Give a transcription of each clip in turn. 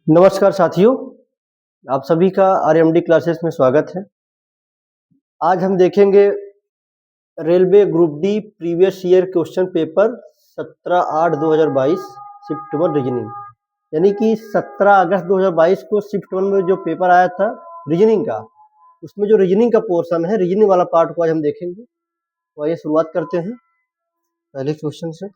नमस्कार साथियों, आप सभी का आरएमडी क्लासेस में स्वागत है। आज हम देखेंगे railway group D previous year question paper 17/8/2022 shift 1 reasoning, यानी कि 17 अगस्त 2022 को शिफ्ट 1 में जो पेपर आया था रीजनिंग का, उसमें जो रीजनिंग का पोर्शन है, रीजनिंग वाला पार्ट को आज हम देखेंगे। तो आइए शुरुआत करते हैं पहले क्वेश्चन से।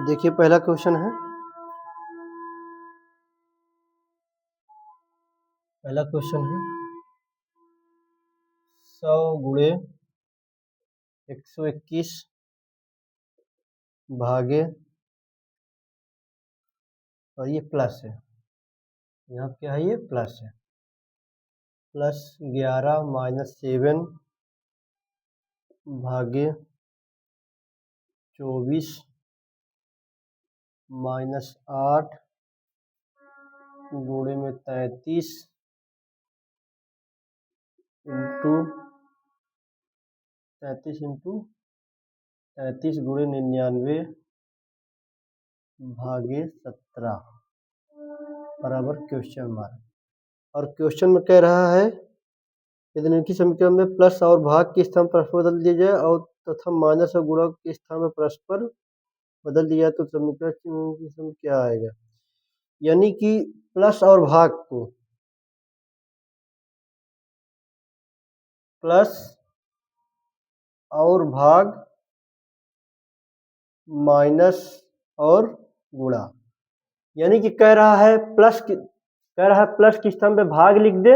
देखिए पहला क्वेश्चन है, पहला क्वेश्चन है 100 गुणे 121 भागे, और ये प्लस है, यहाँ क्या है, ये प्लस है, प्लस 11 माइनस 7 भागे 24 माइनस 8 गुणे में 33 इंटू 33 गुणे 99 भागे 17 बराबर क्वेश्चन मार्क। और क्वेश्चन में कह रहा है यदि निम्नलिखित समीकरण में प्लस और भाग के स्थान पर परस्पर बदल दिया जाए और तथा माइनस और गुणा के स्थान पर परस्पर बदल दिया तो समीकरण क्या आएगा। यानी कि प्लस और भाग को प्लस और भाग माइनस और गुणा, यानी कि कह रहा है प्लस के स्थान पे भाग लिख दे,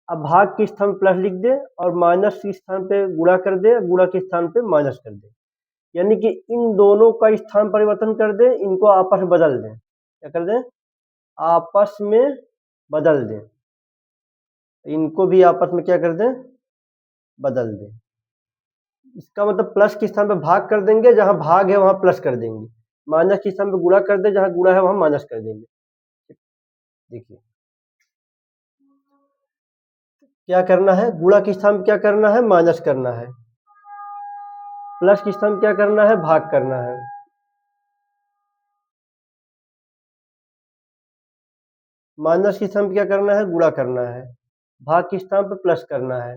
अब भाग के स्थान पे प्लस लिख दे और माइनस के स्थान पे गुणा कर दे, गुणा के स्थान पे माइनस कर दे, यानी कि इन दोनों का स्थान परिवर्तन कर दे, इनको आपस में बदल दे। क्या कर दे? आपस में बदल दे, इनको भी आपस में क्या कर दे? बदल दे। इसका मतलब प्लस के स्थान पे भाग कर देंगे, जहां भाग है वहां प्लस कर देंगे, माइनस के स्थान पे गुणा कर दे, जहां गुणा है वहां माइनस कर देंगे। देखिए क्या करना है, गुणा के स्थान पे क्या करना है, माइनस करना है, प्लस के स्थान पे क्या करना है, भाग करना है। माइनस के स्थान पे क्या करना है, गुणा करना है, भाग के स्थान पे प्लस करना है।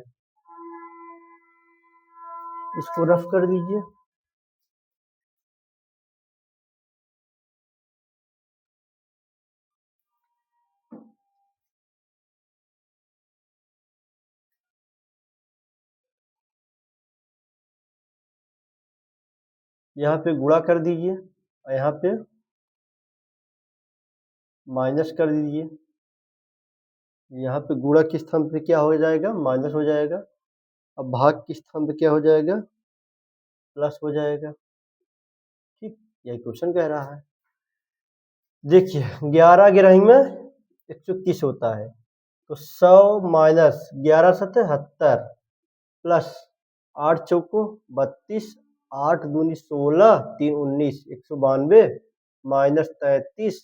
इसको रफ कर दीजिए। यहाँ पे गुणा कर दीजिए और यहाँ पे माइनस कर दीजिए। यहाँ पे गुणा के स्थान पे क्या हो जाएगा, माइनस हो जाएगा। अब भाग के स्थान पे क्या हो जाएगा, प्लस हो जाएगा। ठीक, यही क्वेश्चन कह रहा है। देखिए 11 गिरही में 121 होता है, तो 100 माइनस 11 77 प्लस 8 चौको 32, 8 दूनी 16, 3 19 192 माइनस 33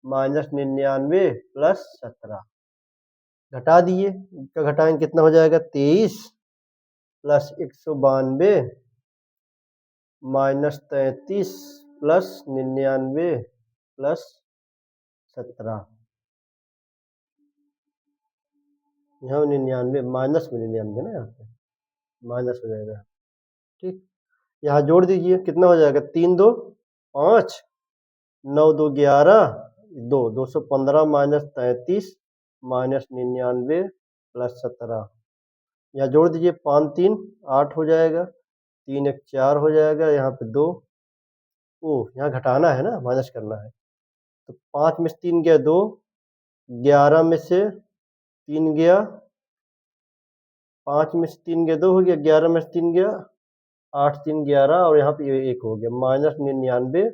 माइनस 99 प्लस 17, घटा दिए, इनका घटाएंगे कितना हो जाएगा, 23 प्लस 192 माइनस 33 प्लस 99 प्लस 17, यहाँ 99 माइनस में 99 ना, यहाँ पे माइनस हो जाएगा। ठीक, यहाँ जोड़ दीजिए, कितना हो जाएगा, 3 2 5 9 2 11 2 215 माइनस 33 माइनस 99 प्लस 17, यहाँ जोड़ दीजिए, 5 3 8 हो जाएगा, 3 1 4 हो जाएगा, यहाँ पे 2, ओह यहाँ घटाना है ना, माइनस करना है, तो 5 में से 3 गया 2, 11 में से 3 गया, 5 में से 3 गया 2 हो गया, 11 में से 3 गया 8 3 11, और यहाँ पे 1 हो गया, माइनस 99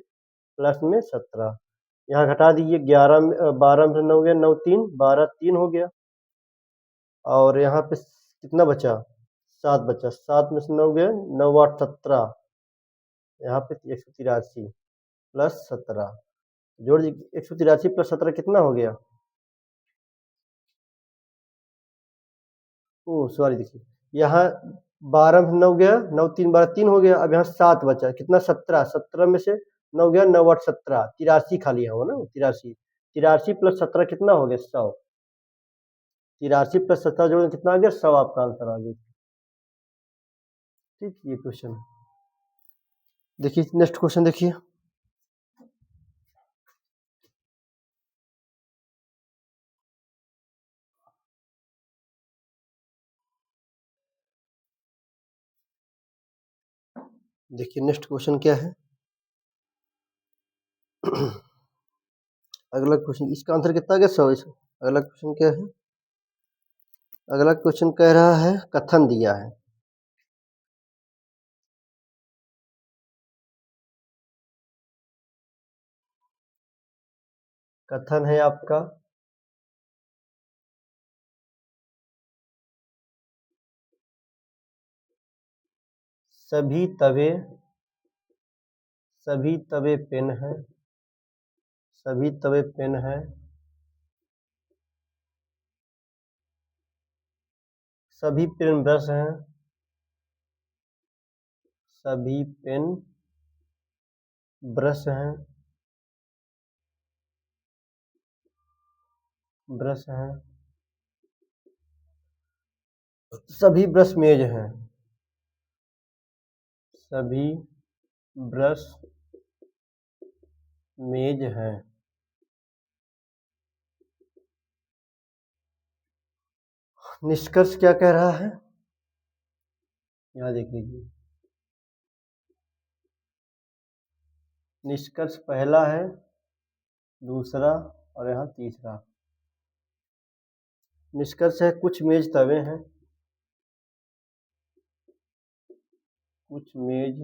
प्लस में 17। यहाँ घटा दीजिए, 12 में से 9 गया, 9 3, 12 3 हो गया। और यहाँ पे कितना बचा, 7 बचा, 7 में से 9 गया, 9 8 17, यहाँ पे 183 प्लस 17, जोड़ दीजिए। 183 प्लस 17 कितना हो गया, ओ सॉरी, देखिए यहाँ 12 में 9 गया, 9 3 12 3 हो गया। अब यहाँ 7 बचा, कितना, 17, 17 में से 9 गया, 9 8 17, 83 खाली है वो ना, 83, 83 प्लस 17 कितना हो गया, 100, 83 प्लस 17 जोड़े कितना आ गया, 100 आपका आंसर आ गया। ठीक, ये क्वेश्चन देखिए। नेक्स्ट क्वेश्चन देखिए, देखिए नेक्स्ट क्वेश्चन क्या है। अगला क्वेश्चन, इसका आंसर कितना गया, 100। अगला क्वेश्चन क्या है, अगला क्वेश्चन कह रहा है कथन दिया है। कथन है आपका, सभी तवे पेन है, सभी तवे पेन है, सभी पेन ब्रश हैं, सभी पेन ब्रश हैं, ब्रश हैं, सभी ब्रश मेज हैं, सभी ब्रश मेज हैं। निष्कर्ष क्या कह रहा है, यहाँ देख लीजिए। निष्कर्ष पहला है, दूसरा और यहाँ तीसरा। निष्कर्ष है कुछ मेज तवे हैं, कुछ मेज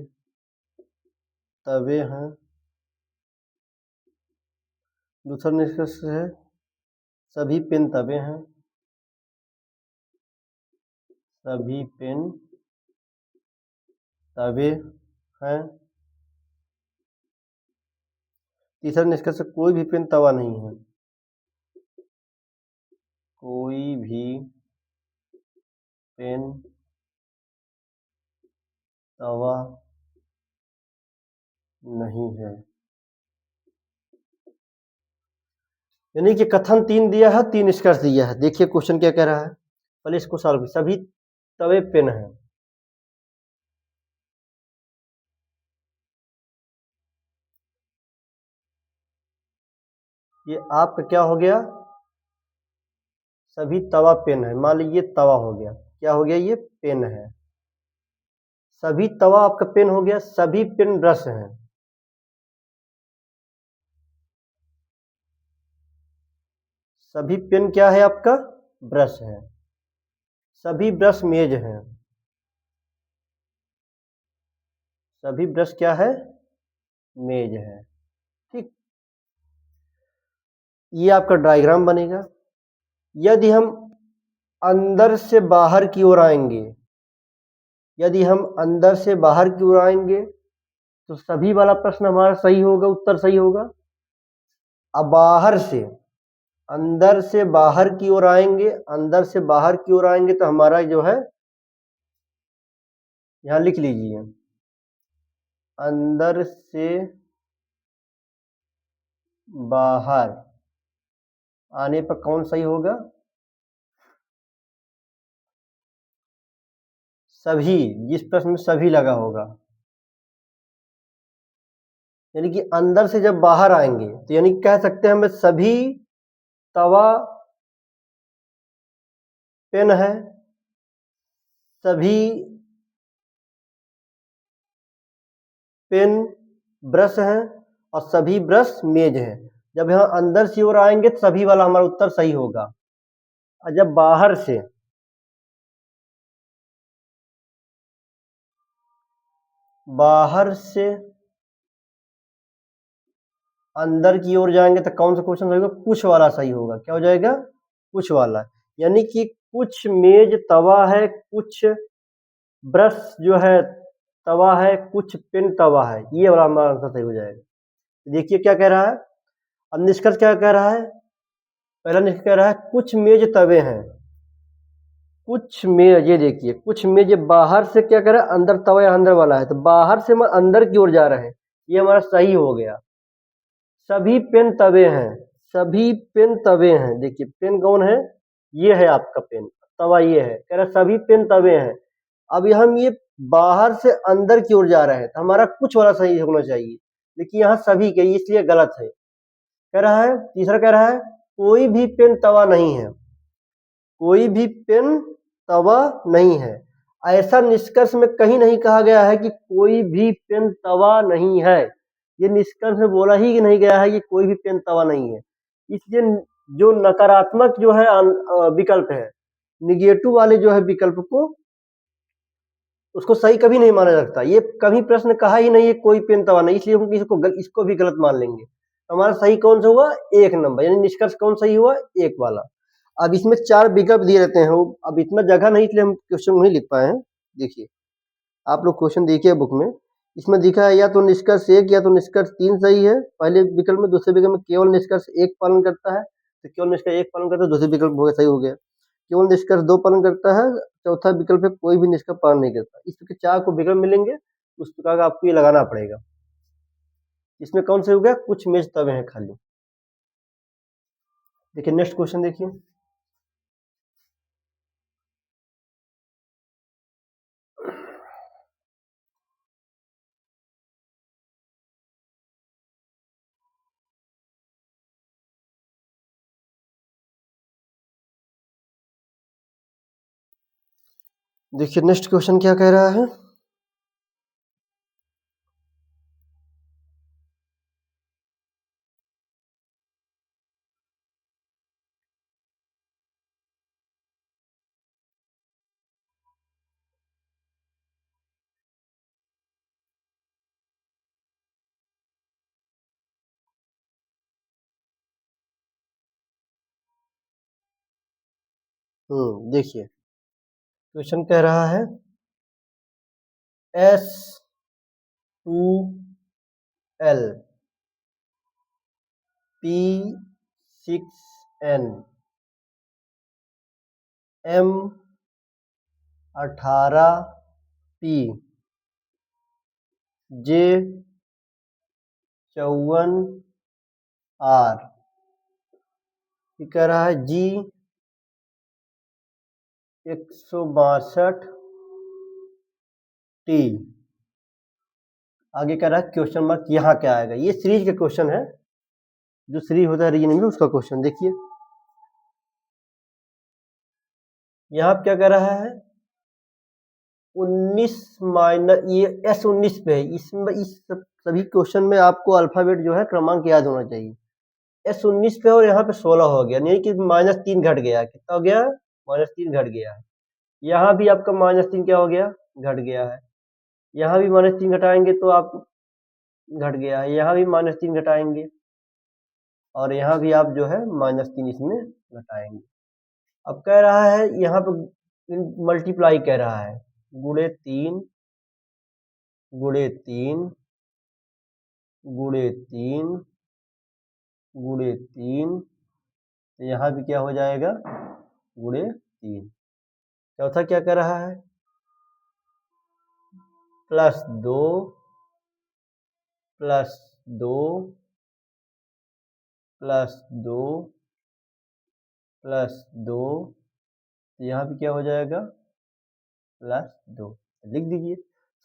तवे हैं। दूसरा निष्कर्ष है सभी पेन तवे हैं, सभी पेन तवे हैं। तीसरा निष्कर्ष कोई भी पेन तवा नहीं है, कोई भी पेन तवा नहीं है। यानी कि कथन 3 दिया है, 3 निष्कर्ष दिया है। देखिए क्वेश्चन क्या कह रहा है, पहले इसको सॉल्व। सभी तवे पेन हैं, ये आपका क्या हो गया, सभी तवा पेन है। मान लीजिए तवा हो गया, क्या हो गया, ये पेन है। सभी तवा आपका पेन हो गया, सभी पेन ब्रश हैं, सभी पेन क्या है आपका, ब्रश है। सभी ब्रश मेज हैं, सभी ब्रश क्या है, मेज है। ठीक, ये आपका डायग्राम बनेगा। यदि हम अंदर से बाहर की ओर आएंगे, यदि हम अंदर से बाहर की ओर आएंगे तो सभी वाला प्रश्न हमारा सही होगा, उत्तर सही होगा। अब बाहर से, अंदर से बाहर की ओर आएंगे, अंदर से बाहर की ओर आएंगे तो हमारा जो है, यहां लिख लीजिए, अंदर से बाहर आने पर कौन सही होगा, सभी, जिस प्रश्न में सभी लगा होगा। यानी कि अंदर से जब बाहर आएंगे तो यानी कह सकते हैं हमें सभी तवा पेन है, सभी पेन ब्रश हैं और सभी ब्रश मेज हैं। जब यहाँ अंदर की ओर आएंगे तो सभी वाला हमारा उत्तर सही होगा। और जब बाहर से, बाहर से अंदर की ओर जाएंगे तो कौन सा क्वेश्चन होगा? कुछ वाला सही होगा। क्या हो जाएगा? कुछ वाला। यानी कि कुछ मेज तवा है, कुछ ब्रश जो है तवा है, कुछ पेन तवा है, ये वाला हमारा आंसर सही हो जाएगा। देखिए क्या कह रहा है, अब निष्कर्ष क्या कह रहा है? पहला निष्कर्ष कह रहा है कुछ मेज तवे हैं, कुछ मेज, ये देखिए कुछ मेज बाहर से क्या कह रहा है, अंदर तवा या अंदर वाला है, तो बाहर से हम अंदर की ओर जा रहे हैं, ये हमारा सही हो गया। सभी पेन तवे हैं, सभी पेन तवे हैं। देखिए पेन कौन है? ये है आपका पेन, तवा ये है, कह रहा सभी पेन तवे हैं। अब हम ये बाहर से अंदर की ओर जा रहे हैं, तो हमारा कुछ वाला सही होना चाहिए, लेकिन यहाँ सभी के, इसलिए गलत है। कह रहा है, तीसरा कह रहा है कोई भी पेन तवा नहीं है, कोई भी पेन तवा नहीं है। ऐसा निष्कर्ष में कहीं नहीं कहा गया है कि कोई भी पेन तवा नहीं है। ये निष्कर्ष में बोला ही नहीं गया है कि कोई भी पेन तवा नहीं है। इसलिए जो नकारात्मक जो है विकल्प है, निगेटिव वाले जो है विकल्प को, उसको सही कभी नहीं माना जाता। ये कभी प्रश्न कहा ही नहीं है कोई पेन तवा नहीं, इसलिए हम इसको भी गलत मान लेंगे। हमारा सही कौन सा हुआ? 1 नंबर, यानी निष्कर्ष कौन सही हुआ? 1 वाला। अब इसमें 4 विकल्प दिए रहते हैं, अब इतना जगह नहीं इसलिए हम क्वेश्चन नहीं लिख पाए हैं। देखिए आप लोग क्वेश्चन देखिए बुक में, इसमें दिखा है या तो निष्कर्ष 1 या तो निष्कर्ष 3 सही है पहले विकल्प में, दूसरे विकल्प में केवल निष्कर्ष 1 पालन करता है, तो केवल निष्कर्ष 1 पालन करता है, दूसरे विकल्प हो गया सही हो गया। केवल निष्कर्ष 2 पालन करता है, चौथा विकल्प है कोई भी निष्कर्ष पालन नहीं करता। इस प्रकार 4 को विकल्प मिलेंगे, उस प्रकार का आपको ये लगाना पड़ेगा। इसमें कौन से हो गया? कुछ मेज तवे हैं खाली। देखिए नेक्स्ट क्वेश्चन देखिए, देखिए नेक्स्ट क्वेश्चन क्या कह रहा है? देखिए क्वेश्चन कह रहा है S2L P6N M18P J54R, ये कह रहा है G162T, आगे कह रहा है क्वेश्चन मार्क, यहाँ क्या आएगा? ये सीरीज का क्वेश्चन है, जो सीरीज होता है रीजनिंग में उसका क्वेश्चन। देखिए यहाँ क्या कह रहा है, 19 माइनस, ये S19 पे है। इसमें इस सभी क्वेश्चन में आपको अल्फाबेट जो है क्रमांक याद होना चाहिए। S19 पे और यहाँ पे 16 हो गया, नहीं कि -3 घट गया। कितना हो गया? -3 घट गया है। यहाँ भी आपका -3 क्या हो गया? घट गया है। यहाँ भी -3 घटाएंगे तो आप घट गया है, यहाँ भी -3 घटाएंगे, और यहाँ भी आप जो है -3 इसमें घटाएंगे। अब कह रहा है यहाँ पे मल्टीप्लाई कह रहा है, गुणे 3 गुणे 3 गुणे 3 गुणे 3, तो यहाँ भी क्या हो जाएगा? गुणे 3। चौथा क्या कह रहा है? +2 +2 +2 +2, तो यहाँ भी क्या हो जाएगा? +2। लिख दीजिए।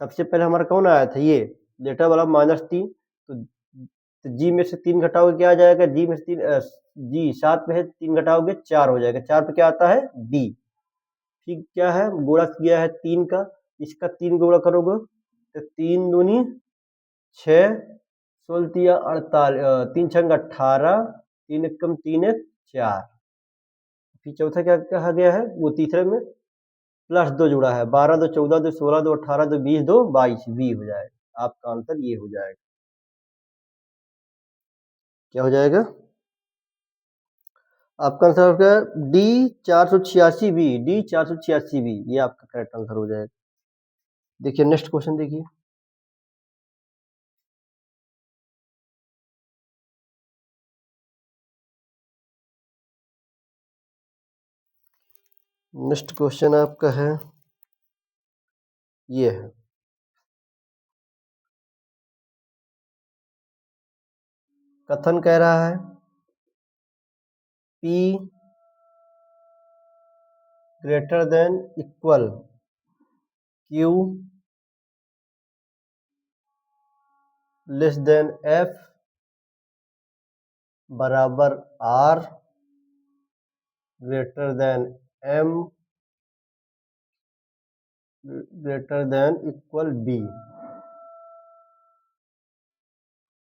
सबसे पहले हमारा कौन आया था? ये लेटर वाला -3, तो जी में से 3 घटाओगे क्या आ जाएगा? जी में से 3 जी 7 में से 3 घटाओगे 4 हो जाएगा। 4 पे क्या आता है? डी। ठीक, क्या है? गुणा किया है 3 का, इसका 3 गुणा करोगे तो 3 दूनी 6, 16 तिया 48, 3 छंग 18, 3 एकम 3 एक 4। फिर चौथा क्या कहा गया है? वो तीसरे में +2 जुड़ा है, 12 2 14 2 16 2 18 2 20 2 22, 20 हो जाएगा। आपका आंसर ये हो जाएगा। क्या हो जाएगा? आपका आंसर आपका डी 486 बी, डी 486 बी, ये आपका करेक्ट आंसर हो जाएगा। देखिए नेक्स्ट क्वेश्चन देखिए। नेक्स्ट क्वेश्चन आपका है, ये है, कथन कह रहा है P greater than equal Q less than F बराबर R greater than M greater than equal B।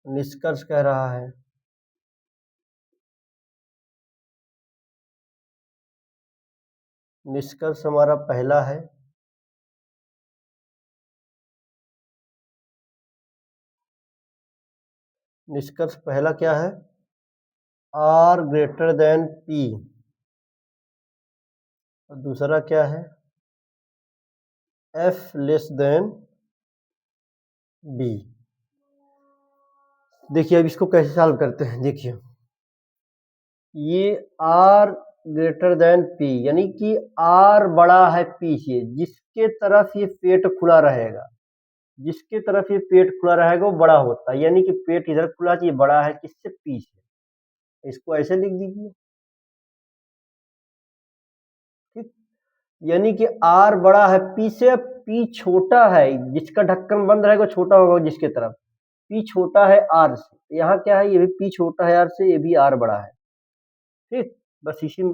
निष्कर्ष कह रहा है निष्कर्ष हमारा पहला है, निष्कर्ष पहला क्या है? R greater than P। और दूसरा क्या है? F less than B। देखिए अब इसको कैसे सॉल्व करते हैं। देखिए ये R ग्रेटर देन P यानी कि R बड़ा है P से, जिसके तरफ ये पेट खुला रहेगा, जिसके तरफ ये पेट खुला रहेगा वो बड़ा होता है, यानी कि पेट इधर खुला चाहिए, बड़ा है किससे? P से। इसको ऐसे लिख दीजिए, ठीक। यानी कि R बड़ा है P से, P छोटा है, जिसका ढक्कन बंद रहेगा छोटा होगा जिसके तरफ, P छोटा है R से। यहाँ क्या है? ये भी P छोटा है R से, ये भी R बड़ा है, ठीक। बस इसी में,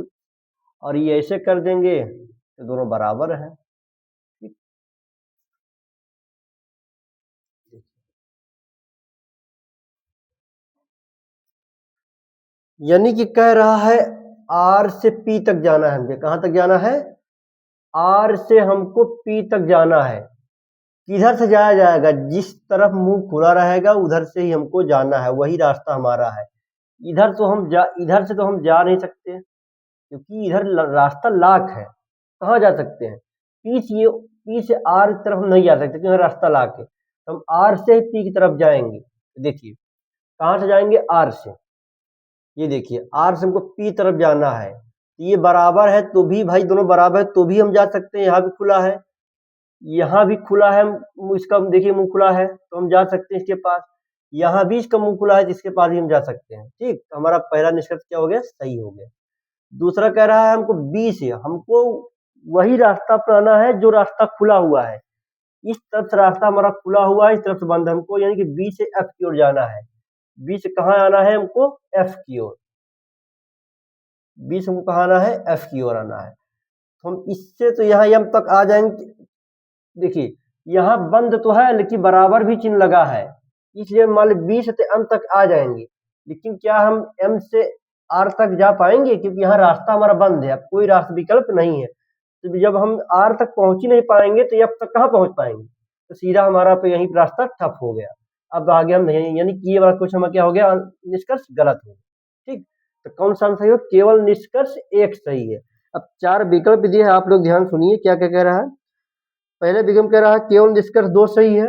और ये ऐसे कर देंगे तो दोनों बराबर है, ठीक। यानी कि कह रहा है R से P तक जाना है, हमको कहां तक जाना है? R से हमको P तक जाना है। किधर से जाया जाएगा? जिस तरफ मुंह खुला रहेगा उधर से ही हमको जाना है, वही रास्ता हमारा है। इधर से तो हम जा नहीं सकते, क्योंकि इधर रास्ता लॉक है। कहाँ जा सकते हैं? पी से आर की तरफ हम नहीं जा सकते क्योंकि रास्ता लॉक है। हम आर से पी की तरफ जाएंगे। देखिए कहाँ से जाएंगे? आर से। ये देखिए आर से हमको पी तरफ जाना है, ये बराबर है तो भी भाई, दोनों बराबर है तो भी हम जा सकते हैं। यहाँ भी खुला है, यहाँ भी खुला है, इसका देखिए मुंह खुला है तो हम जा सकते हैं इसके पास। यहाँ भी इसका मुंह खुला है जिसके पास भी हम जा सकते हैं, ठीक। हमारा पहला निष्कर्ष क्या हो गया? सही हो गया। दूसरा कह रहा है हमको बी से, हमको वही रास्ता अपनाना है जो रास्ता खुला हुआ है। इस तरफ से रास्ता हमारा खुला हुआ है, इस तरफ से बंद है हमको, यानी कि बी से एफ की ओर जाना है। बी से कहाँ आना है हमको? एफ की ओर। बी से हमको कहाँ आना है? एफ की ओर आना है। तो हम इससे तो यहाँ एम तक आ जाएंगे। देखिए यहाँ बंद तो है लेकिन बराबर भी चिन्ह लगा है, इसलिए मान ली बी से एम तक आ जाएंगे। लेकिन क्या हम एम से आर तक जा पाएंगे? क्योंकि यहाँ रास्ता हमारा बंद है, अब कोई रास्ता विकल्प नहीं है। तो जब हम आर तक पहुंच ही नहीं पाएंगे तो एफ तक कहाँ पहुंच पाएंगे? तो सीधा हमारा पे यहीं रास्ता ठप हो गया। अब आगे हम नहीं, यानी कि ये वाला क्वेश्चन हमारा क्या हो गया? निष्कर्ष गलत हो गया, ठीक। तो कौन सा सही हो? केवल निष्कर्ष एक सही है। अब चार विकल्प दिए हैं, आप लोग ध्यान सुनिए क्या क्या कह रहा है। पहले विकल्प कह रहा है केवल निष्कर्ष दो सही है।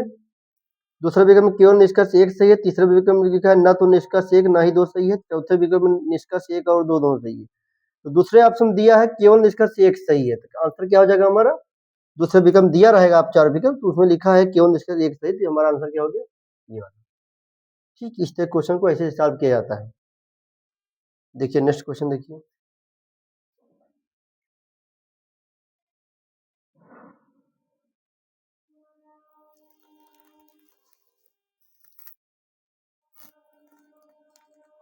दूसरे विकल्प में केवल निष्कर्ष एक सही है। तीसरे विकल्प में लिखा है न तो निष्कर्ष एक ना ही दो सही है। चौथे विकल्प में निष्कर्ष एक और दो दोनों सही है। तो दूसरे ऑप्शन दिया है केवल निष्कर्ष एक सही है, तो आंसर क्या हो जाएगा हमारा? दूसरे विकल्प दिया रहेगा आप चार विकल्प, तो उसमें लिखा है केवल निष्कर्ष एक सही, तो हमारा आंसर क्या हो गया? ये वाला, ठीक। इस तरह क्वेश्चन को ऐसे सॉल्व किया जाता है। देखिए नेक्स्ट क्वेश्चन देखिए।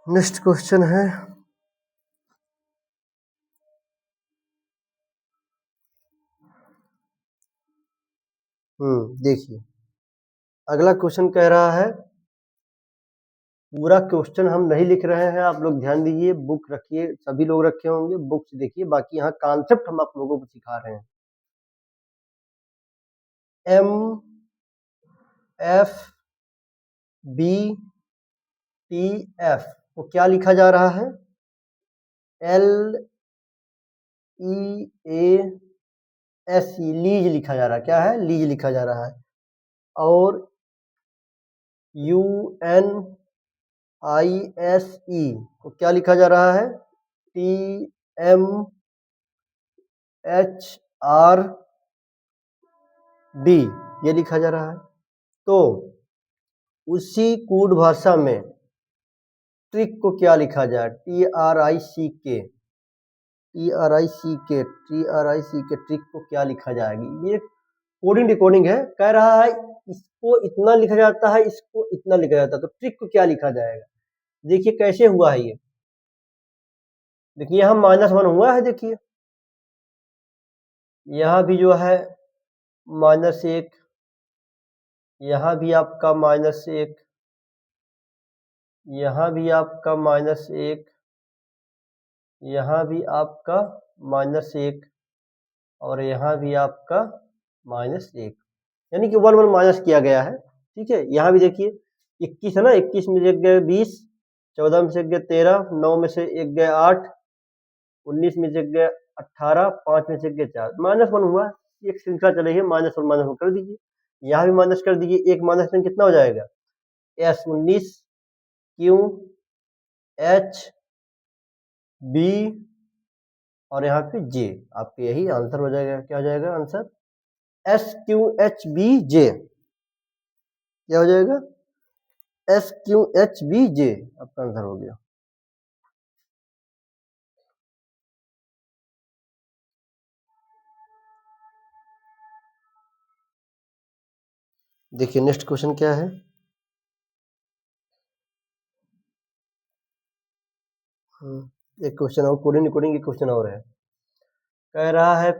नेक्स्ट क्वेश्चन है, देखिए अगला क्वेश्चन कह रहा है, पूरा क्वेश्चन हम नहीं लिख रहे हैं, आप लोग ध्यान दीजिए, बुक रखिए, सभी लोग रखे होंगे, बुक से देखिए, बाकी यहाँ कॉन्सेप्ट हम आप लोगों को सिखा रहे हैं। M F B T F को क्या लिखा जा रहा है, LEASE, लीज लिखा जा रहा है। क्या है, लीज लिखा जा रहा है। और UNISE को क्या लिखा जा रहा है, TMHRD, ये लिखा जा रहा है। तो उसी कूट भाषा में ट्रिक को क्या लिखा जाए, TRICK, ट्रिक को क्या लिखा जाएगी। ये कोडिंग डिकोडिंग है, कह रहा है इसको इतना लिखा जाता है, इसको इतना लिखा जाता है, तो ट्रिक को क्या लिखा जाएगा। देखिए कैसे हुआ है ये, देखिए यहाँ -1 हुआ है, देखिए यहाँ भी जो है -1, यहाँ भी आपका -1, यहाँ भी आपका -1, यहाँ भी आपका -1 और यहाँ भी आपका -1, यानी कि 1 1 माइनस किया गया है। ठीक है, यहाँ भी देखिए 21 है ना, 21 में से एक गए 20, 14 में से एक गए 13, 9 में से एक गए 8, 19 में से एक गए 18, 5 में से एक गए 4, -1 हुआ। एक श्रृंखला चल रही है, -1 -1 कर दीजिए, यहाँ भी माइनस कर दीजिए, एक -1 कितना हो जाएगा, S19 QH B और यहाँ पे J, आपके यही आंसर हो जाएगा। क्या हो जाएगा आंसर, SQHBJ, क्या हो जाएगा, SQHBJ आपका आंसर हो गया। देखिए नेक्स्ट क्वेश्चन क्या है, एक क्वेश्चन और कोडिंग कोडिंग एक क्वेश्चन और है, कह रहा है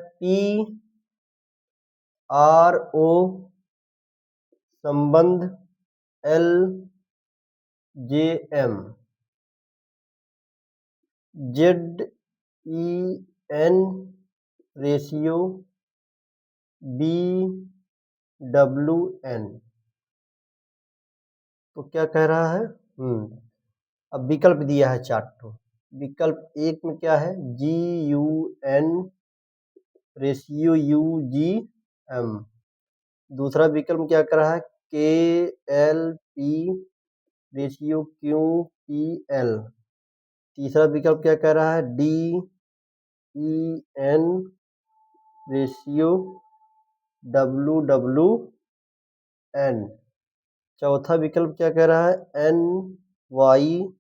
PRO संबंध LJM ZEN रेशियो BWN, तो क्या कह रहा है, अब विकल्प दिया है 4 ठो। विकल्प 1 में क्या है, GUN रेशियो UGM, दूसरा विकल्प में क्या कर रहा है, KLP रेशियो QPL, तीसरा विकल्प क्या कह रहा है, DEN रेशियो WWN, चौथा विकल्प क्या कह रहा है, NYZ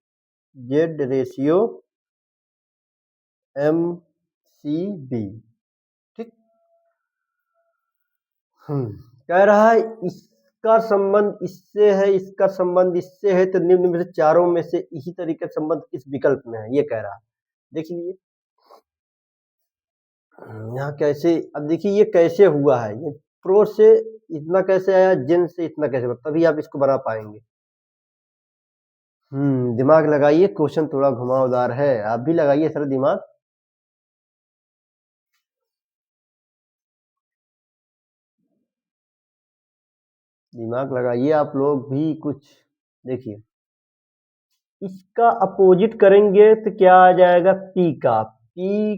रेशियो MCB। ठीक, कह रहा है इसका संबंध इससे है, इसका संबंध इससे है, तो निम्न में से चारों में से इसी तरीके का संबंध किस विकल्प में है, ये कह रहा है। देखिए यहाँ कैसे, अब देखिए ये कैसे हुआ है, ये प्रो से इतना कैसे आया, जिन से इतना कैसे, तभी आप इसको बना पाएंगे। दिमाग लगाइए, क्वेश्चन थोड़ा घुमावदार है, आप भी लगाइए सर दिमाग। दिमाग लगाइए आप लोग भी कुछ। देखिए इसका अपोजिट करेंगे तो क्या आ जाएगा, पी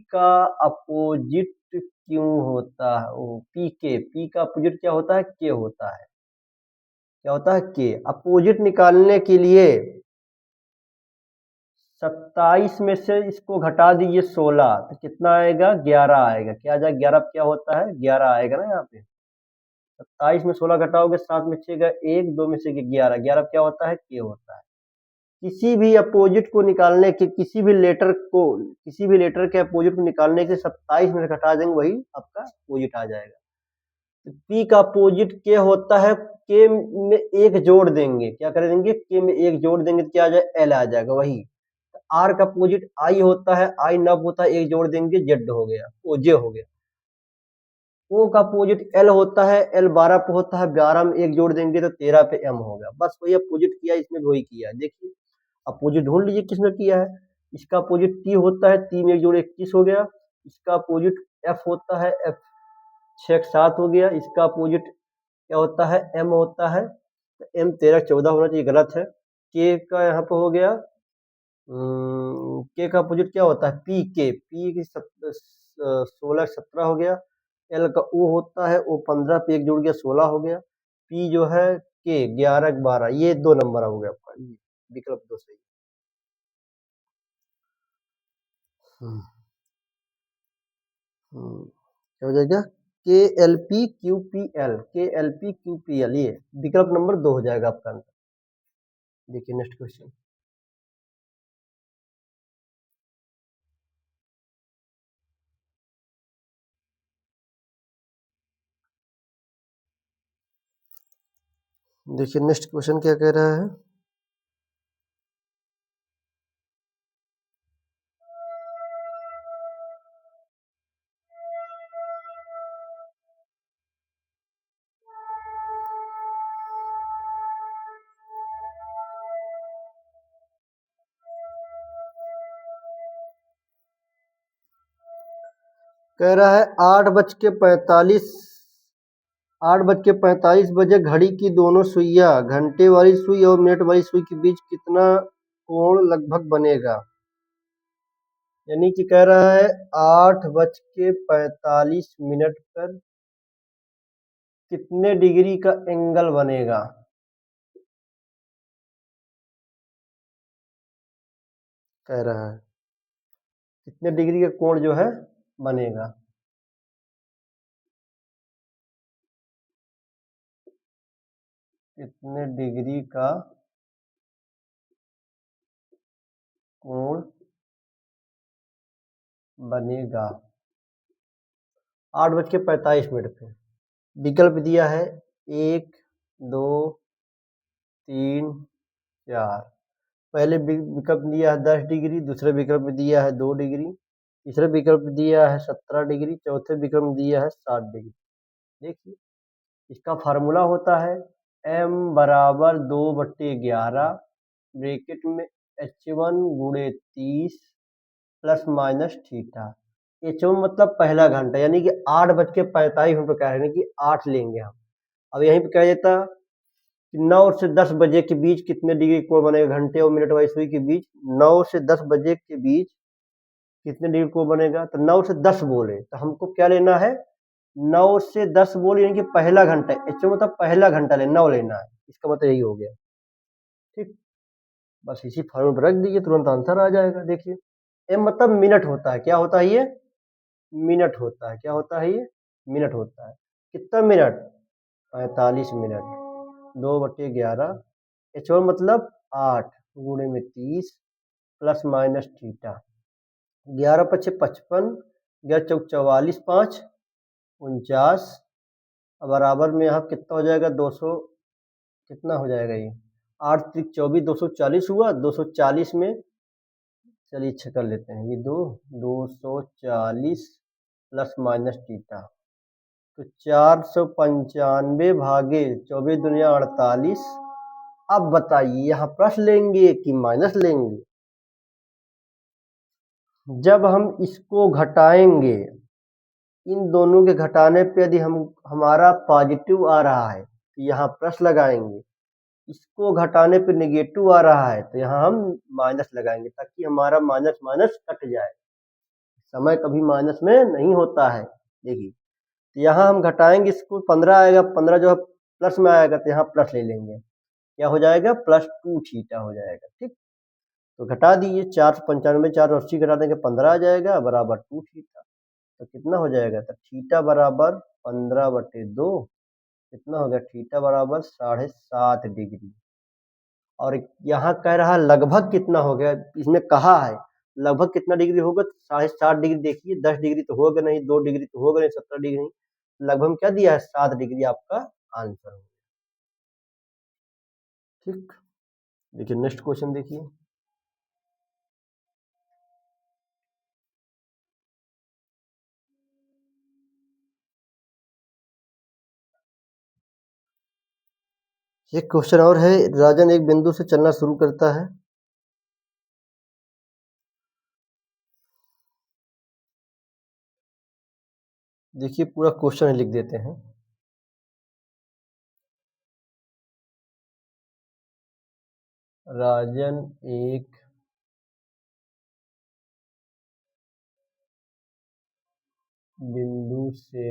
का अपोजिट क्यों होता है, ओ पी का अपोजिट क्या होता है, के होता है। क्या होता है, के। अपोजिट निकालने के लिए 27 में से इसको घटा दीजिए 16, तो कितना आएगा, 11 आएगा। क्या आ जाएगा, 11 क्या होता है, 11 आएगा ना यहाँ पे। 27 में 16 घटाओगे, 7 में 6 1, 2 में से 11, 11 क्या होता है, के होता है। किसी भी अपोजिट को निकालने के, किसी भी लेटर के अपोजिट को निकालने के 27 में से घटा देंगे, वही आपका अपोजिट आ जाएगा। तो पी का अपोजिट के होता है, के में एक जोड़ देंगे, क्या कर देंगे, के में एक जोड़ देंगे तो क्या आ जाएगा, एल आ जाएगा वही। आर का अपोजिट आई होता है, आई नब होता है, एक जोड़ देंगे, जेड हो गया, ओ जे हो गया। ओ का अपोजिट एल होता है, एल 12 पे होता है, 12 में एक जोड़ देंगे तो 13 पे एम हो गया। बस वही अपोजिट किया, इसमें वही किया। देखिए अपोजिट ढूंढ लीजिए किसमें किया है। इसका अपोजिट टी होता है, टी में एक जोड़ 21 हो गया। इसका अपोजिट एफ होता है, एफ 6 7 हो गया। इसका अपोजिट क्या होता है, एम होता है, तो एम 13 14 होना चाहिए, गलत है। के का यहाँ पे हो गया के का अपोजिट क्या होता है? पी के। पी की 16 17 हो गया। एल का ओ होता है, ओ 15 पे एक जुड़ गया 16 हो गया। पी जो है के 11 12, ये 2 नंबर हो गया आपका, ये विकल्प 2 सही। हम्म, क्या हो जाएगा? K L P Q P L, K L P Q P L, ये विकल्प नंबर 2 हो जाएगा आपका आंसर। देखिए नेक्स्ट क्वेश्चन। देखिए नेक्स्ट क्वेश्चन क्या कह रहा है। कह रहा है 8:45 बजे घड़ी की दोनों सुइयां, घंटे वाली सुई और मिनट वाली सुई के बीच कितना कोण लगभग बनेगा? यानी कि कह रहा है 8:45 पर कितने डिग्री का एंगल बनेगा? कह रहा है कितने डिग्री का कोण जो है बनेगा। कितने डिग्री का कोण बनेगा 8:45 पे? विकल्प दिया है 1 2 3 4। पहले विकल्प दिया है 10 डिग्री, दूसरे विकल्प में दिया है 2 डिग्री, तीसरे विकल्प में दिया है 17 डिग्री, चौथे विकल्प में दिया है 60 डिग्री। देखिए इसका फार्मूला होता है m बराबर 2/11 ब्रैकेट में h1 गुणे 30 प्लस माइनस थीटा। h1 मतलब पहला घंटा, यानी कि 8:45 कह रहे हैं कि 8 लेंगे हम। अब यहीं पे कह देता कि 9 से 10 बजे के बीच कितने डिग्री कोण बनेगा, घंटे और मिनट वाली सुई के बीच 9 से 10 बजे के बीच कितने डिग्री कोण बनेगा। तो 9 से 10 बोले तो हमको क्या लेना है, 9 से 10 बोले यानी कि पहला घंटा, इसका मतलब पहला घंटा 9 लेना है, इसका मतलब यही हो गया। ठीक, बस इसी फॉर्मूले पर रख दीजिए, तुरंत आंसर आ जाएगा। देखिए एम मतलब मिनट होता है, क्या होता है ये? मिनट होता है। क्या होता है ये? मिनट होता है। कितना मिनट? 45 मिनट। 2/11 h1 मतलब 8 गुणे में 30 प्लस माइनस थीटा। 11×5 = 55, 11×4 = 44, 5 × 49, बराबर में यहाँ कितना हो जाएगा 200, कितना हो जाएगा ये 8×3 = 24, 240 हुआ। 240 में चलिए अच्छा कर लेते हैं, ये 240 प्लस माइनस थीटा, तो 495 भागे 24×2 = 48। अब बताइए यहाँ प्लस लेंगे कि माइनस लेंगे? जब हम इसको घटाएंगे, इन दोनों के घटाने पे यदि हमारा पॉजिटिव आ रहा है तो यहाँ प्लस लगाएंगे, इसको घटाने पे नेगेटिव आ रहा है तो यहाँ हम माइनस लगाएंगे, ताकि हमारा माइनस माइनस कट जाए। समय कभी माइनस में नहीं होता है। देखिए तो यहाँ हम घटाएंगे, इसको 15 आएगा, 15 जो है प्लस में आएगा तो यहाँ प्लस ले लेंगे, क्या हो जाएगा +2 थीटा हो जाएगा। ठीक, तो घटा दीजिए, 495 480 घटा देंगे 15 आ जाएगा, बराबर 2 थीटा। तो कितना हो जाएगा, तो थीटा बराबर 15/2, कितना हो गया, थीटा बराबर 7.5 डिग्री। और यहाँ कह रहा है लगभग कितना हो गया, इसमें कहा है लगभग कितना डिग्री होगा, तो 7.5 डिग्री। देखिए 10 डिग्री तो होगा नहीं, 2 डिग्री तो होगा नहीं, 17 डिग्री नहीं, लगभग क्या दिया है 7 डिग्री आपका आंसर होगा। ठीक, देखिए नेक्स्ट क्वेश्चन देखिए। एक क्वेश्चन और है, राजन एक बिंदु से चलना शुरू करता है। देखिए पूरा क्वेश्चन लिख देते हैं। राजन एक बिंदु से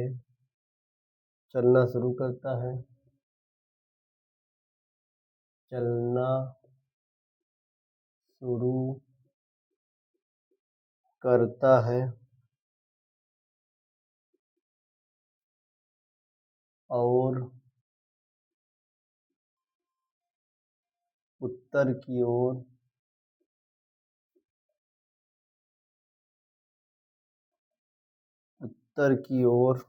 चलना शुरू करता है, चलना शुरू करता है और उत्तर की ओर उत्तर की ओर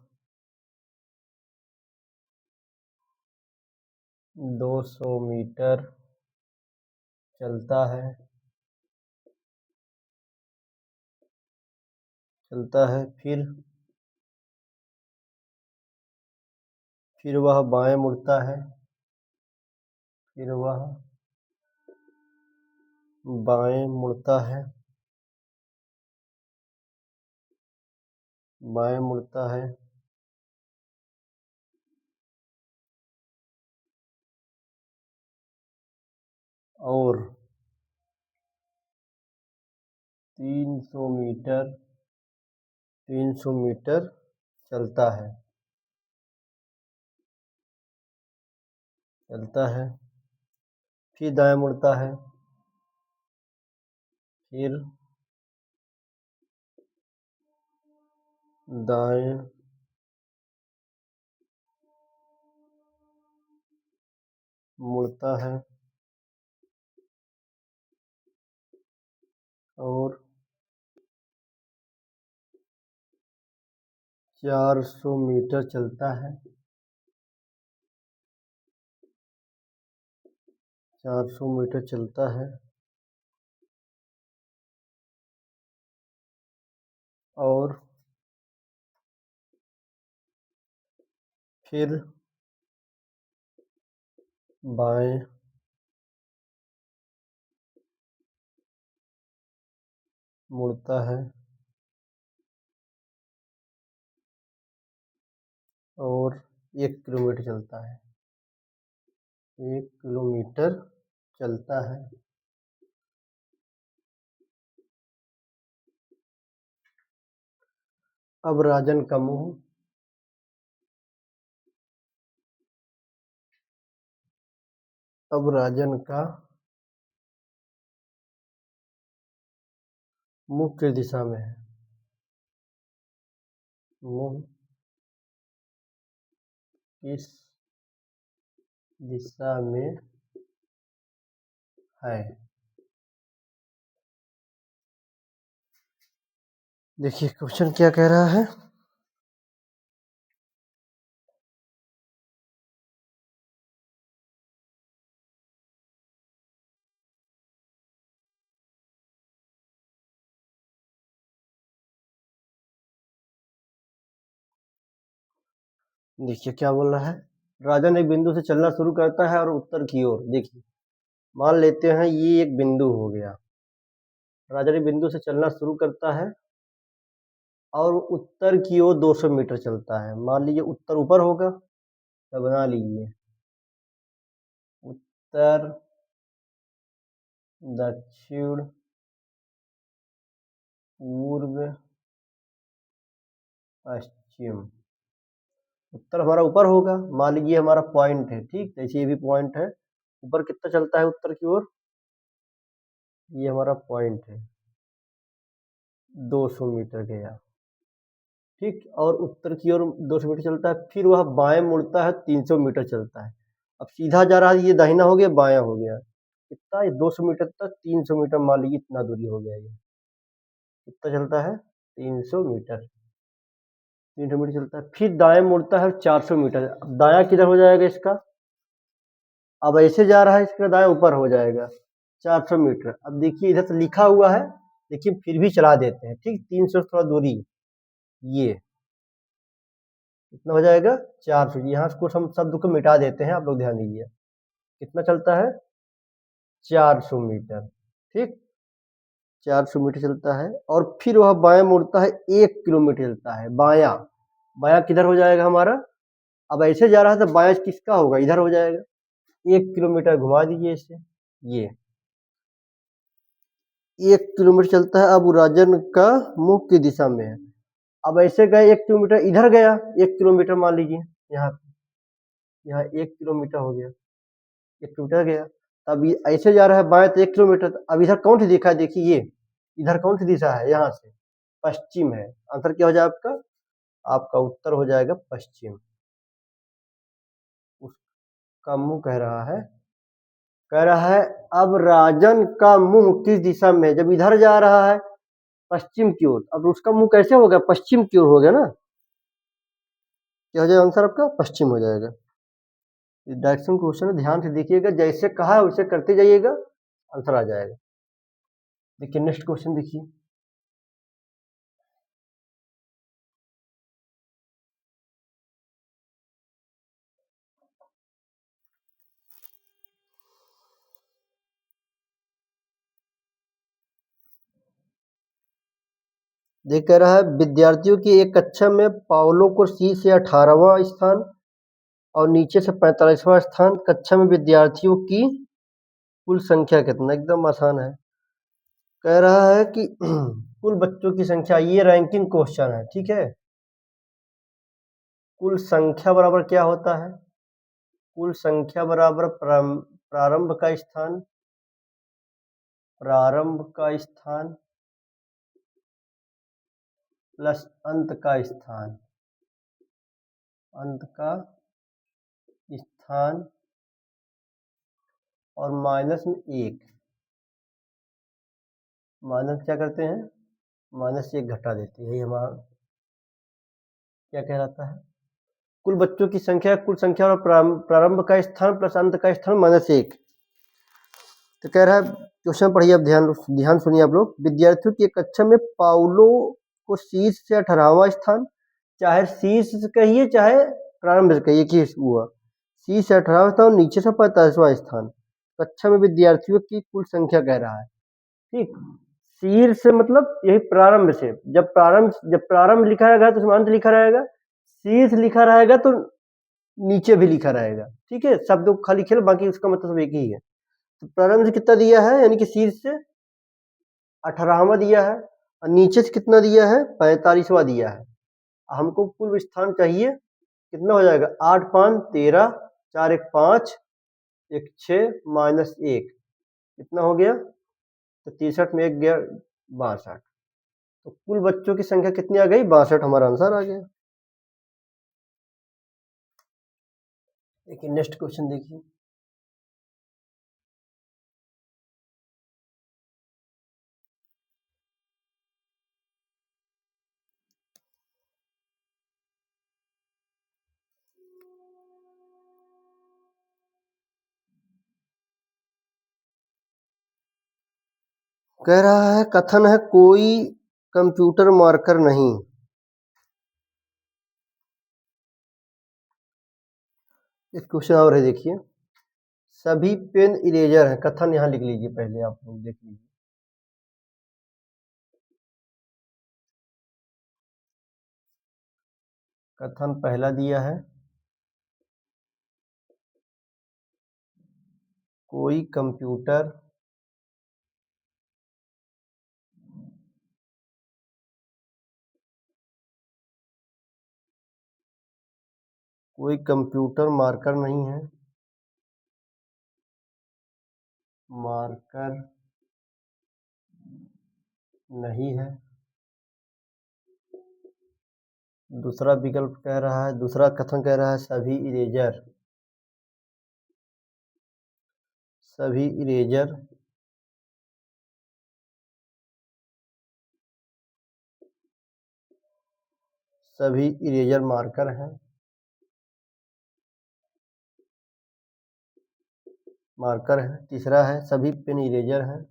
200 मीटर चलता है, फिर वह बाएं मुड़ता है, फिर वह बाएं मुड़ता है, बाएं मुड़ता है और 300 मीटर चलता है, फिर दाएं मुड़ता है, फिर दाएं मुड़ता है और 400 मीटर चलता है, 400 मीटर चलता है और फिर बाएं मुड़ता है और 1 किलोमीटर चलता है, 1 किलोमीटर चलता है। अब राजन का मुंह मुंह किस दिशा में है, मुंह किस दिशा में है। देखिए क्वेश्चन क्या कह रहा है, देखिए क्या बोल रहा है, राजन एक बिंदु से चलना शुरू करता है और उत्तर की ओर, देखिए मान लेते हैं ये एक बिंदु हो गया, राजन एक बिंदु से चलना शुरू करता है और उत्तर की ओर 200 मीटर चलता है। मान लीजिए उत्तर ऊपर होगा, तो बना लीजिए उत्तर, दक्षिण, पूर्व, पश्चिम। उत्तर हमारा ऊपर होगा, मान लीजिए हमारा पॉइंट है, ठीक, जैसे ये भी पॉइंट है, ऊपर कितना चलता है उत्तर की ओर, ये हमारा पॉइंट है, 200 मीटर गया, ठीक, और उत्तर की ओर 200 मीटर चलता है, फिर वह बाएं मुड़ता है, 300 मीटर चलता है। अब सीधा जा रहा है, ये दाहिना हो गया, बायां हो गया, कितना, 200 मीटर तक 300 मीटर, मान लीजिए इतना दूरी हो गया, ये कितना चलता है, 300 मीटर, 300 मीटर चलता है, फिर दाएं मुड़ता है 400 मीटर। अब दायां किधर हो जाएगा इसका, अब ऐसे जा रहा है, इसका दाएं ऊपर हो जाएगा 400 मीटर। अब देखिए इधर से लिखा हुआ है, लेकिन फिर भी चला देते हैं, ठीक, 300 थोड़ा दूरी, ये कितना हो जाएगा, 400। यहाँ से कुछ हम शब्द को मिटा देते हैं, आप लोग ध्यान दीजिए, कितना चलता है, 400 मीटर, ठीक, 400 मीटर चलता है और फिर वह बाएं मुड़ता है, 1 किलोमीटर चलता है, बायां, बायां किधर हो जाएगा हमारा, अब ऐसे जा रहा है तो बायां किसका होगा, इधर हो जाएगा, 1 किलोमीटर घुमा दीजिए इसे, ये 1 किलोमीटर चलता है। अब राजन का मुख की दिशा में है, अब ऐसे गए 1 किलोमीटर, इधर गया 1 किलोमीटर, मान लीजिए यहाँ 1 किलोमीटर हो गया, 1 किलोमीटर गया। अब ऐसे जा रहा है बाएं तो 1 किलोमीटर, अब इधर कौन सी दिशा है, देखिए ये इधर कौन सी दिशा है, यहाँ से पश्चिम है। आंसर क्या हो जाएगा आपका? आपका उत्तर हो जाएगा पश्चिम। उसका मुंह कह रहा है अब राजन का मुंह किस दिशा में है? जब इधर जा रहा है पश्चिम की ओर, अब उसका मुंह कैसे हो गया? पश्चिम की ओर हो गया ना। क्या हो जाएगा आंसर आपका? पश्चिम हो जाएगा। डायरेक्शन क्वेश्चन है, ध्यान से देखिएगा, जैसे कहा है वैसे करते जाइएगा, आंसर आ जाएगा। देखिए नेक्स्ट क्वेश्चन देखिए, देख कह रहा है विद्यार्थियों की एक कक्षा में पाउलो को सी से 18वां स्थान और नीचे से 45वां स्थान, कक्षा में विद्यार्थियों की कुल संख्या कितना? एकदम आसान है। कह रहा है कि कुल बच्चों की संख्या, ये रैंकिंग क्वेश्चन है, ठीक है। कुल संख्या बराबर क्या होता है? कुल संख्या बराबर प्रारंभ का स्थान प्लस अंत का स्थान और माइनस में 1, माइनस क्या करते हैं? माइनस 1 घटा देते हैं, यही हमारा क्या कहलाता है? कुल बच्चों की संख्या, कुल संख्या और प्रारंभ का स्थान प्लस अंत का स्थान माइनस 1। तो कह रहा है, क्वेश्चन पढ़िए अब, ध्यान सुनिए आप लोग। विद्यार्थियों की कक्षा में पाउलो को शीर्ष से 18वां स्थान, चाहे शीर्ष से कहिए चाहे प्रारंभ से कहिए, कि हुआ शीर्ष से 18वां स्थान, नीचे से 45वां स्थान, कक्षा में विद्यार्थियों की कुल संख्या कह रहा है, ठीक। शीर्ष से मतलब यही प्रारंभ से, जब प्रारंभ लिखा रहेगा तो उसमें अंत लिखा रहेगा, शीर्ष लिखा रहेगा तो नीचे भी लिखा रहेगा, ठीक है। शब्द खाली खेल, बाकी उसका मतलब सब एक ही है। तो प्रारंभ से कितना दिया है, यानी कि शीर्ष से 18वां दिया है और नीचे से कितना दिया है? 45वां दिया है। हमको कुल स्थान चाहिए, कितना हो जाएगा? 8 5 13, 4 1 5, 1 6 माइनस 1, कितना हो गया? तो 63 में 1 गया 62। तो कुल बच्चों की संख्या कितनी आ गई? 62, हमारा आंसर आ गया। देखिए नेक्स्ट क्वेश्चन देखिए, कह रहा है कथन है कोई कंप्यूटर मार्कर नहीं। इस क्वेश्चन और है, देखिए सभी पेन इरेजर है, कथन यहाँ लिख लीजिए, पहले आप लोग देख लीजिए। कथन पहला दिया है, कोई कंप्यूटर मार्कर नहीं है, मार्कर नहीं है। दूसरा विकल्प कह रहा है, दूसरा कथन कह रहा है सभी इरेजर मार्कर हैं, तीसरा है सभी पेन इरेजर हैं,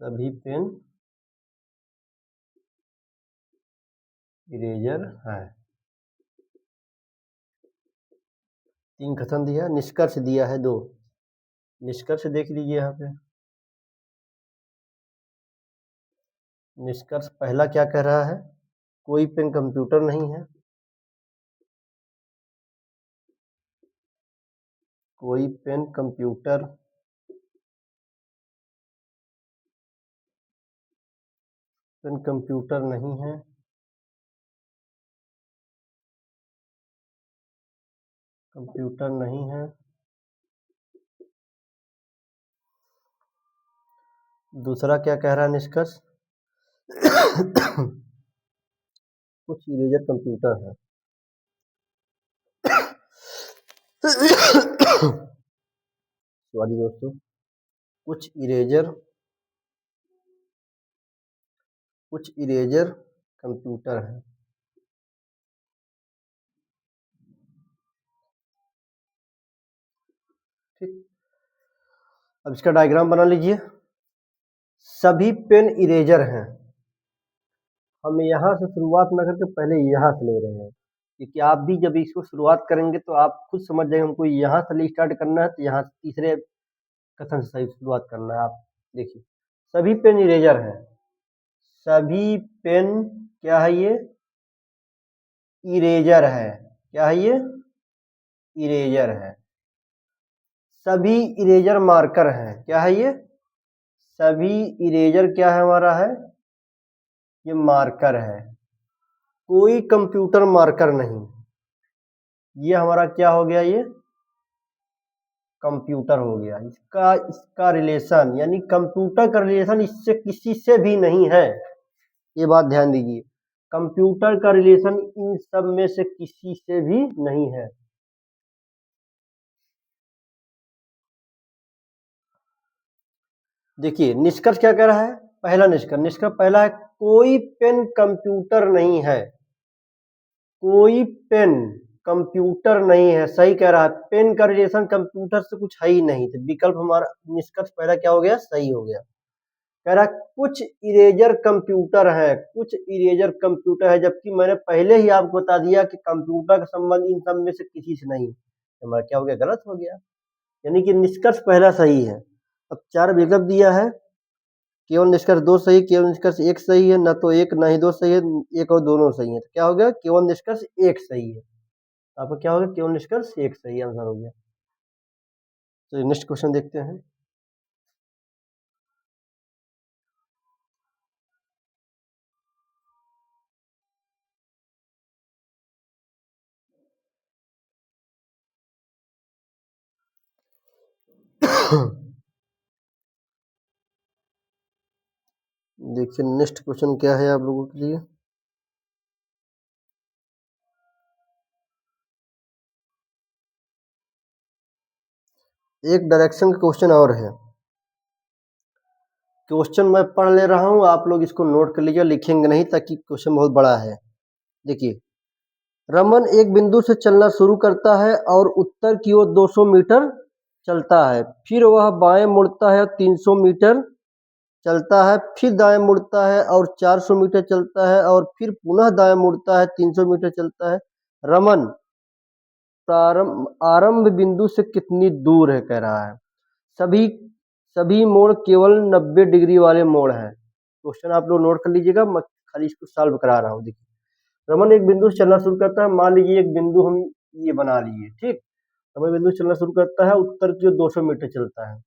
सभी पेन इरेजर है। 3 कथन दिया, निष्कर्ष दिया है 2। निष्कर्ष देख लीजिए यहाँ पे। निष्कर्ष पहला क्या कह रहा है? कोई पेन कंप्यूटर नहीं है, कोई पेन कंप्यूटर पेन कंप्यूटर नहीं है, कंप्यूटर नहीं है। दूसरा क्या कह रहा है निष्कर्ष? कुछ इरेजर कंप्यूटर है। सॉरी दोस्तों, कुछ इरेजर कंप्यूटर है। ठीक, अब इसका डायग्राम बना लीजिए। सभी पेन इरेजर हैं। हम यहाँ से शुरुआत न करके पहले यहाँ से ले रहे हैं, क्योंकि आप भी जब इसको शुरुआत करेंगे तो आप खुद समझ जाएंगे हमको यहाँ से स्टार्ट करना है, तो यहाँ तीसरे कथन से सही शुरुआत करना है। आप देखिए, सभी पेन इरेजर हैं। सभी पेन क्या है? ये इरेजर है। क्या है? ये इरेजर है। सभी इरेजर मार्कर हैं। क्या है? ये सभी इरेजर क्या है हमारा? है ये मार्कर है। कोई कंप्यूटर मार्कर नहीं। ये हमारा क्या हो गया? ये कंप्यूटर हो गया। इसका रिलेशन यानी कंप्यूटर का रिलेशन इससे किसी से भी नहीं है। ये बात ध्यान दीजिए, कंप्यूटर का रिलेशन इन सब में से किसी से भी नहीं है। देखिए निष्कर्ष क्या कह रहा है? पहला निष्कर्ष पहला है, कोई पेन कंप्यूटर नहीं है। कोई पेन कंप्यूटर नहीं है, सही कह रहा है। पेन का रिलेशन कंप्यूटर से कुछ है ही नहीं। तो विकल्प हमारा निष्कर्ष पहला क्या हो गया? सही हो गया। कह रहा कुछ इरेजर कंप्यूटर है, कुछ इरेजर कंप्यूटर है, जबकि मैंने पहले ही आपको बता दिया कि कंप्यूटर का संबंध इन सब में से किसी से नहीं। हमारा क्या हो गया? गलत हो गया। यानी कि निष्कर्ष पहला सही है। अब 4 विकल्प दिया है, केवल निष्कर्ष 2 सही, केवल निष्कर्ष 1 सही है, न तो 1 न ही 2 सही है, 1 और दोनों सही है। तो क्या हो गया? केवल निष्कर्ष 1 सही है। आपका क्या हो गया? केवल निष्कर्ष 1 सही आंसर हो गया। तो नेक्स्ट क्वेश्चन देखते हैं। देखिए नेक्स्ट क्वेश्चन क्या है आप लोगों के लिए। एक डायरेक्शन का क्वेश्चन और है। क्वेश्चन मैं पढ़ ले रहा हूँ, आप लोग इसको नोट कर लीजिए, लिखेंगे नहीं ताकि क्वेश्चन बहुत बड़ा है। देखिए, रमन एक बिंदु से चलना शुरू करता है और उत्तर की ओर 200 मीटर चलता है। फिर वह बाएं मुड़ता है, 300 मीटर चलता है, फिर दाएं मुड़ता है और 400 मीटर चलता है, और फिर पुनः दाएं मुड़ता है, 300 मीटर चलता है। रमन आरंभ बिंदु से कितनी दूर है, कह रहा है। सभी सभी मोड़ केवल 90 डिग्री वाले मोड़ हैं। क्वेश्चन आप लोग नोट कर लीजिएगा, मैं खाली इसको सॉल्व करा रहा हूँ। देखिए, रमन एक बिंदु से चलना शुरू करता है। मान लीजिए एक बिंदु हम ये बना लिए, ठीक। रमन बिंदु से चलना शुरू करता है, उत्तर की ओर 200 मीटर चलता है।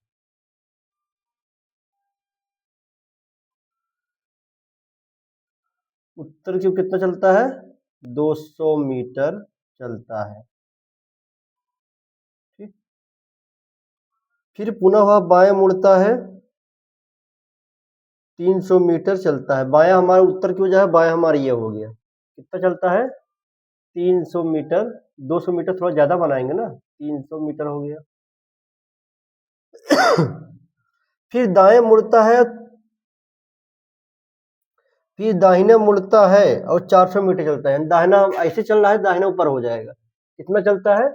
उत्तर की ओर कितना चलता है? 200 मीटर चलता है, ठीक। फिर पुनः वह बाएं मुड़ता है, 300 मीटर चलता है। बायां हमारा उत्तर की वजह है, बायां हमारा ये हो गया। कितना चलता है? 300 मीटर। 200 मीटर थोड़ा ज्यादा बनाएंगे ना, 300 मीटर हो गया। फिर दाएं मुड़ता है, फिर दाहिने मुड़ता है और 400 मीटर चलता है। दाहिना ऐसे चल रहा है, दाहिना ऊपर हो जाएगा। कितना चलता है?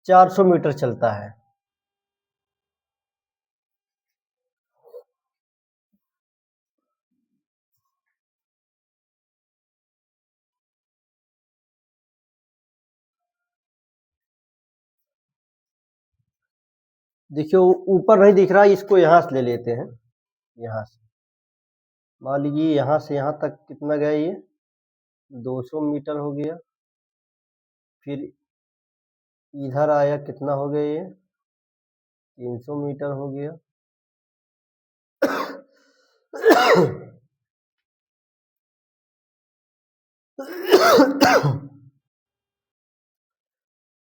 400 मीटर चलता है। देखियो ऊपर नहीं दिख रहा, इसको यहां से ले लेते हैं। यहां से मान लीजिए यहां से यहां तक कितना गया? ये 200 मीटर हो गया। फिर इधर आया, कितना हो गया? ये 300 मीटर हो गया।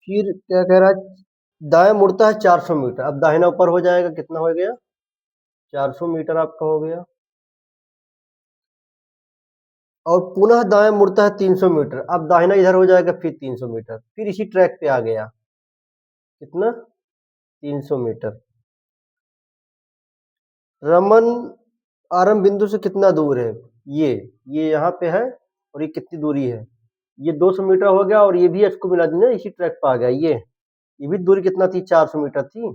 फिर क्या कह रहा है, दाएं मुड़ता है 400 मीटर। अब दाहिना ऊपर हो जाएगा, कितना हो गया, 400 मीटर आपका हो गया। और पुनः दाएं मुड़ता है 300 मीटर। अब दाहिना इधर हो जाएगा, फिर 300 मीटर, फिर इसी ट्रैक पे आ गया, कितना, 300 मीटर। रमन आरंभ बिंदु से कितना दूर है, ये यहाँ पे है, और ये कितनी दूरी है, ये 200 मीटर हो गया, और ये भी इसको मिला दी ना, इसी ट्रैक पे आ गया। ये भी दूरी कितना थी, 400 मीटर थी।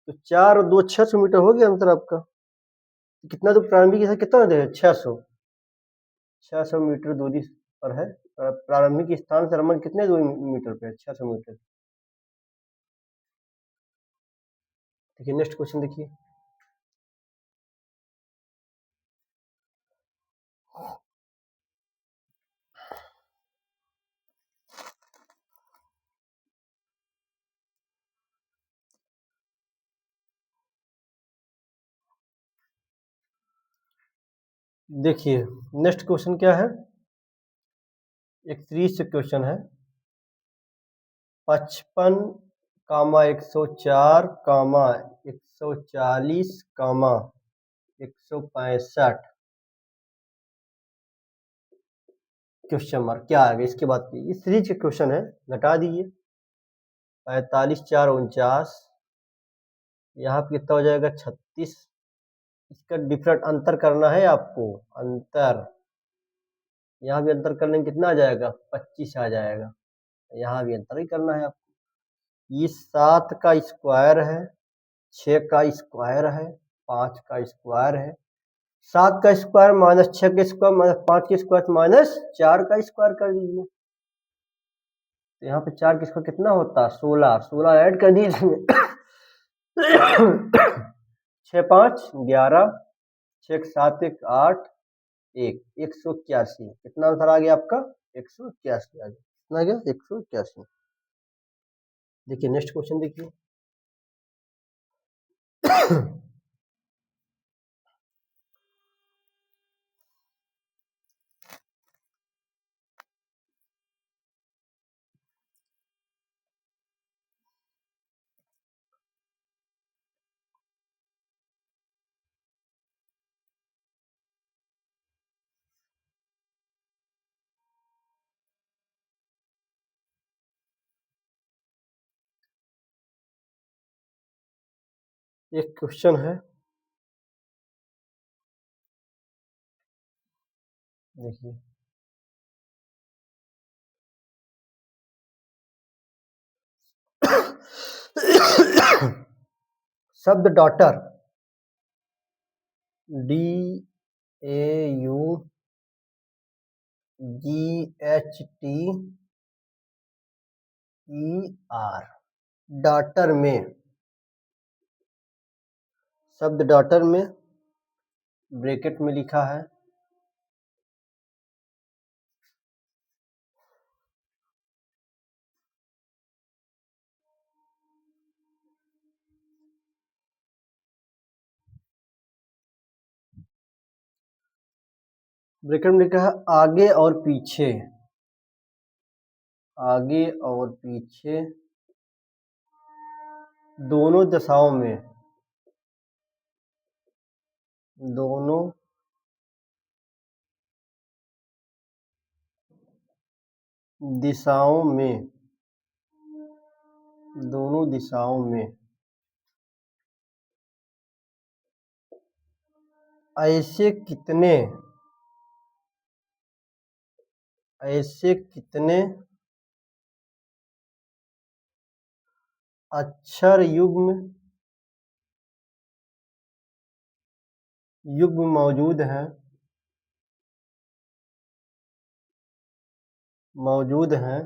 तो 4 और 2 600 मीटर हो गया अंतर आपका। कितना दूर प्रारंभिक है, कितना है, 600 मीटर दूरी पर है। प्रारंभिक स्थान से रमन कितने दूरी मीटर पे है, 600 मीटर। देखिए नेक्स्ट क्वेश्चन देखिए। देखिए नेक्स्ट क्वेश्चन क्या है, एक सीरीज से क्वेश्चन है। 55 कामा 104 कामा 140 कामा 165 क्वेश्चन मार्क, क्या आएगा इसके बाद की, ये सीरीज के क्वेश्चन है, घटा दीजिए। 45 4 49, यहाँ पे कितना हो जाएगा, 36। इसका डिफरेंट अंतर करना है आपको, अंतर, यहाँ भी अंतर करने में कितना आ जाएगा, 25 आ जाएगा। यहाँ भी अंतर ही करना है आपको। ये 7 का स्क्वायर है, 6 का स्क्वायर है, 5 का स्क्वायर है। 7 का स्क्वायर माइनस 6 के स्क्वायर माइनस 5 के स्क्वायर माइनस 4 का स्क्वायर कर दीजिए। तो यहाँ पे 4 के स्क्वायर कितना होता है, 16। 16 ऐड कर दीजिए। 6 5 11, 6 7 1 8, 181। कितना आंसर आ गया आपका, 181 आ गया। कितना आ गया, 181। देखिए नेक्स्ट क्वेश्चन देखिए। एक क्वेश्चन है, देखिए। शब्द डॉटर, DAUGHTER, डॉटर में, शब्द डॉटर में ब्रैकेट में लिखा है, ब्रैकेट में लिखा है आगे और पीछे, आगे और पीछे दोनों दिशाओं में, दोनों दिशाओं में, दोनों दिशाओं में ऐसे कितने, ऐसे कितने अक्षर युग्म, युग्म मौजूद हैं, मौजूद हैं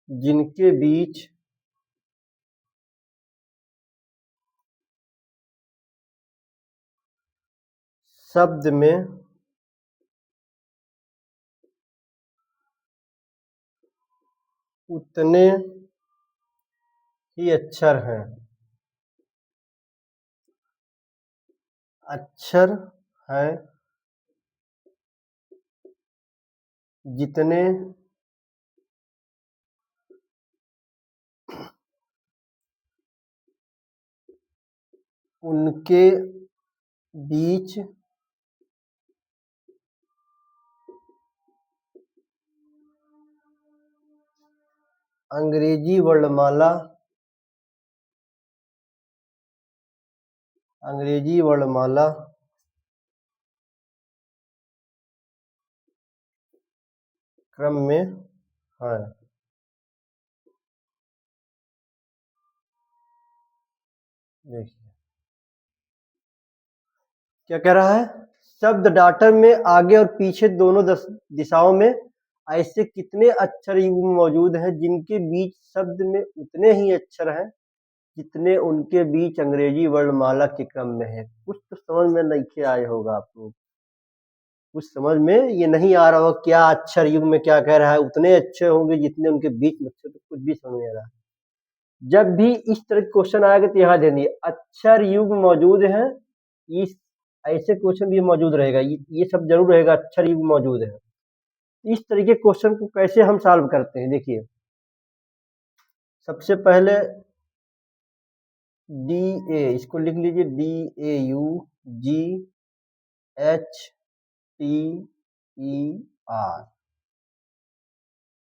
जिनके बीच शब्द में उतने ही अक्षर हैं। अक्षर हैं जितने उनके बीच अंग्रेजी वर्णमाला क्रम में है। देखिए क्या कह रहा है, शब्द डाटा में आगे और पीछे दोनों दिशाओं में ऐसे कितने अक्षर युग्म मौजूद हैं जिनके बीच शब्द में उतने ही अक्षर हैं जितने उनके बीच अंग्रेजी वर्णमाला के क्रम में है। कुछ तो समझ में नहीं आया होगा आपको, कुछ समझ में ये नहीं आ रहा होगा क्या अक्षर युग्म में क्या कह रहा है, उतने अक्षर होंगे जितने उनके बीच में अक्षर, तो कुछ भी समझ नहीं आ रहा। जब भी इस तरह के क्वेश्चन आएगा तो यहाँ देनी अक्षर युग्म मौजूद है, इस ऐसे क्वेश्चन भी मौजूद रहेगा, ये सब जरूर रहेगा, अक्षर युग्म मौजूद है। इस तरीके क्वेश्चन को कैसे हम सॉल्व करते हैं, देखिए सबसे पहले डी ए, इसको लिख लीजिए DAUGHTER,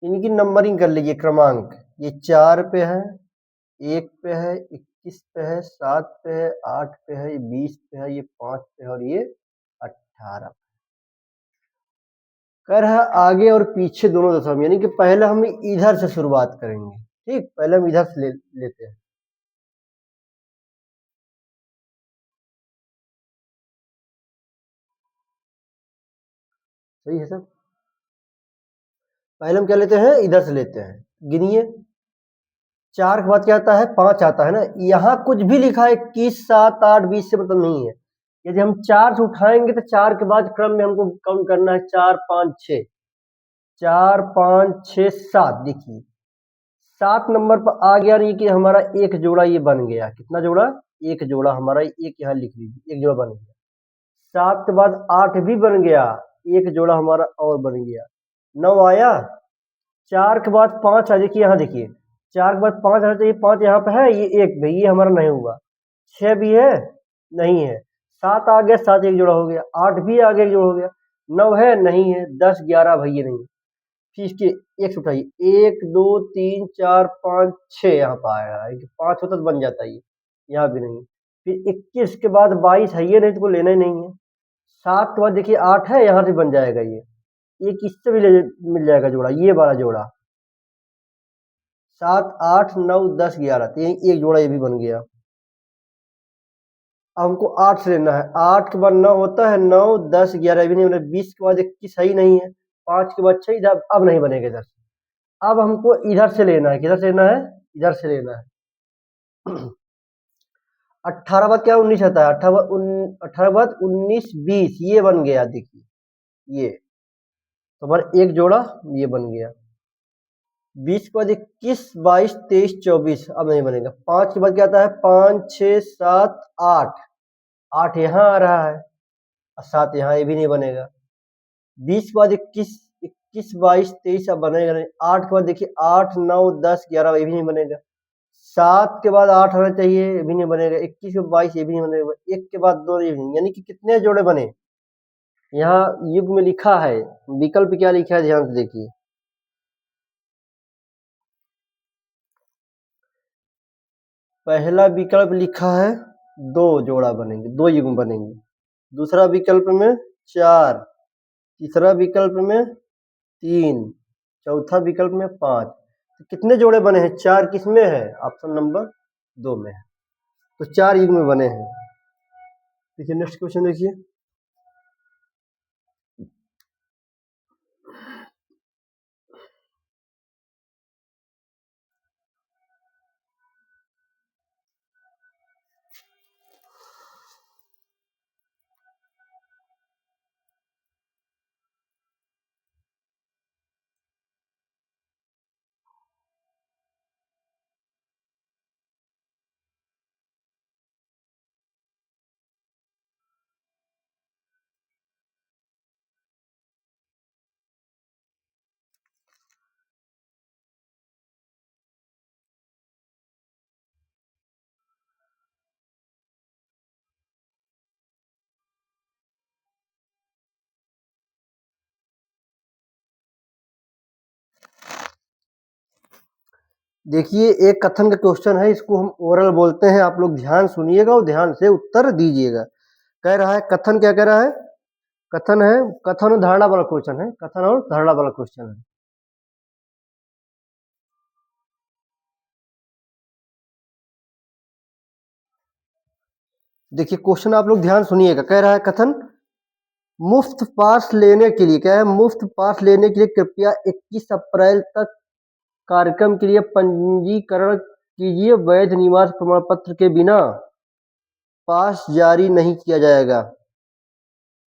इनकी नंबरिंग कर लीजिए क्रमांक। ये 4 पे है, 1 पे है, 21 पे है, 7 पे है, 8 पे है, 20 पे है, ये 5 पे है और ये 18 पे। कह रहा है आगे और पीछे दोनों दशा में, यानी कि पहले हम इधर से शुरुआत करेंगे। ठीक, पहले हम इधर से लेते हैं। सही है सर, पहले हम क्या लेते हैं, इधर से लेते हैं। गिनिए, 4 के बाद क्या आता है, 5 आता है ना। यहाँ कुछ भी लिखा है 21, 7, 8, 20 से मतलब नहीं है। यदि हम 4 से उठाएंगे तो 4 के बाद क्रम में हमको काउंट करना है 4, 5, 6, 4, 5, 6, 7। देखिए 7 नंबर पर आ गया, नहीं कि हमारा एक जोड़ा ये बन गया। कितना जोड़ा, एक जोड़ा हमारा, एक यहाँ लिख लीजिए, एक जोड़ा बन गया। 7 के बाद 8 भी बन गया, एक जोड़ा हमारा और बन गया। 9 आया, 4 के बाद 5 आ, देखिए यहाँ देखिए 4 के बाद 5 आना चाहिए, 5 यहाँ पे है, ये एक भाई ये हमारा नहीं हुआ। 6 भी है, नहीं है। 7 आ गया, 7 एक जोड़ा हो गया। 8 भी आ गया, एक जोड़ा हो गया। 9 है, नहीं है। 10, 11 भैया नहीं है। फिर इसके एक से उठाइए, 1, 2, 3, 4, 5, 6 यहाँ पर आया है, 5 होता तो बन जाता है ये, यहाँ भी नहीं। फिर 21 के बाद 22 है, ये नहीं तो लेना ही नहीं है। 7 के बाद देखिए 8 है, यहाँ से बन जाएगा ये, एक इससे भी मिल जाएगा जोड़ा, ये वाला जोड़ा। 7, 8, 9, 10, 11, तो एक जोड़ा ये भी बन गया। अब हमको 8 से लेना है, 8 के बाद 9 होता है, 9, 10, 11 भी नहीं बना, 20 के बाद 21 ही नहीं है, 5 के बाद 6, इधर अब नहीं बनेगा इधर से। अब हमको इधर से लेना है, किधर से लेना है, इधर से लेना है। 18 बाद क्या 19 आता है, 18 बाद 19, 20, ये बन गया। देखिए ये तो हमारा एक जोड़ा ये बन गया। 20 के बाद 21, 22, 23, 24 अब नहीं बनेगा। 5 के बाद क्या आता है, 5, 6, 7, 8, 8 यहाँ आ रहा है और 7 यहाँ, ये भी नहीं बनेगा। 20 के बाद 21, 21, 22, 23 अब बनेगा नहीं। 8 के बाद देखिए 8, 9, 10, 11, ये भी नहीं बनेगा। 7 के बाद 8 आना चाहिए, ये भी नहीं बनेगा। 21 के 22 ये भी नहीं बनेगा। 1 के बाद 2 ये भी नहीं, यानी कि कितने जोड़े बने, यहाँ युग में लिखा है, विकल्प क्या लिखा है ध्यान से देखिए। पहला विकल्प लिखा है 2 जोड़ा बनेंगे, 2 युग्म बनेंगे। दूसरा विकल्प में 4, तीसरा विकल्प में 3, चौथा विकल्प में 5। तो कितने जोड़े बने हैं, 4 किसमें है, ऑप्शन नंबर 2 में है। तो 4 युग्म बने हैं। देखिए नेक्स्ट क्वेश्चन देखिए, देखिए एक कथन का क्वेश्चन है, इसको हम ओरल बोलते हैं, आप लोग ध्यान सुनिएगा और ध्यान से उत्तर दीजिएगा। कह रहा है कथन, क्या कह रहा है? कथन है, कथन और धारणा वाला क्वेश्चन है, कथन और धारणा वाला क्वेश्चन है। देखिए क्वेश्चन आप लोग ध्यान सुनिएगा। कह रहा है कथन, मुफ्त पास लेने के लिए, क्या है? मुफ्त पास लेने के लिए कृपया 21 अप्रैल तक कार्यक्रम के लिए पंजीकरण कीजिए। वैध निवास प्रमाण पत्र के बिना पास जारी नहीं किया जाएगा।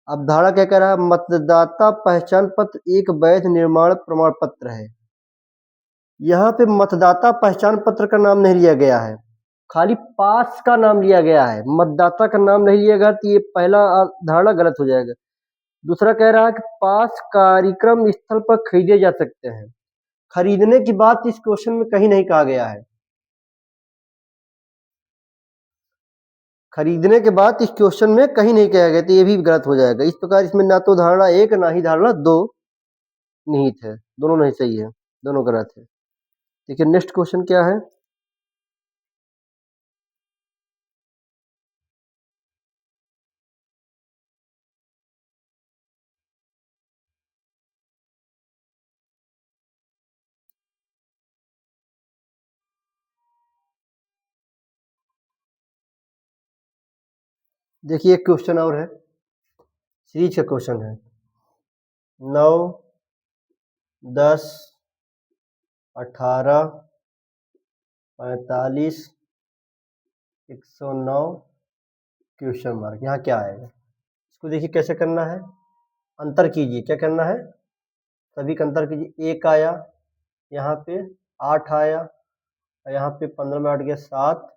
अब धारा क्या कह रहा है? मतदाता पहचान पत्र एक वैध निर्माण प्रमाण पत्र है। यहाँ पे मतदाता पहचान पत्र का नाम नहीं लिया गया है, खाली पास का नाम लिया गया है, मतदाता का नाम नहीं लिया गया, तो ये पहला धारणा गलत हो जाएगा। दूसरा कह रहा है कि पास कार्यक्रम स्थल पर खरीदे जा सकते हैं। खरीदने की बात इस क्वेश्चन में कहीं नहीं कहा गया है। खरीदने के बाद इस क्वेश्चन में कहीं नहीं कहा गया, तो ये भी गलत हो जाएगा। इस प्रकार इसमें ना तो धारणा 1 ना ही धारणा 2 निहित है, दोनों नहीं सही है, दोनों गलत है। देखिए नेक्स्ट क्वेश्चन क्या है? देखिए एक क्वेश्चन और है, सीरीज का क्वेश्चन है। 9, 10, 18, 45, 109 क्वेश्चन मार्क। यहाँ क्या आएगा? इसको देखिए कैसे करना है, अंतर कीजिए। क्या करना है? सभी का अंतर कीजिए। 1 आया, यहाँ पे 8 आया, यहाँ पे 15 में 8 गया 7,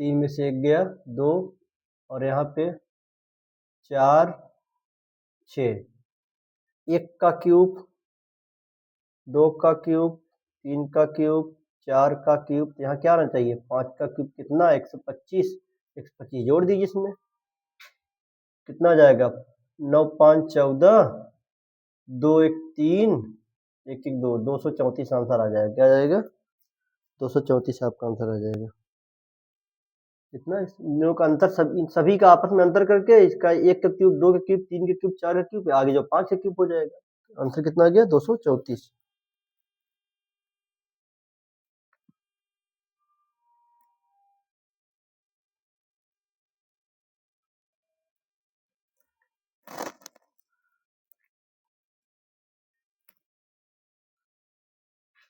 3 में से 1 गया 2, और यहाँ पे 4, 6। 1 का क्यूब, 2 का क्यूब, 3 का क्यूब, 4 का क्यूब, यहाँ क्या आना चाहिए? 5 का क्यूब कितना? 125। 125 जोड़ दीजिए इसमें, कितना आ जाएगा? 9 5 14, 2 1 3, 1 1 2, 234 आंसर आ जाएगा। क्या आ जाएगा? 234 आपका आंसर आ जाएगा। इतना इन दोनों का अंतर, सभी का आपस में अंतर करके इसका 1 का क्यूब, 2 का क्यूब, 3 का क्यूब, 4 का क्यूब, आगे जो 5 का क्यूब हो जाएगा। आंसर कितना आ गया? 234।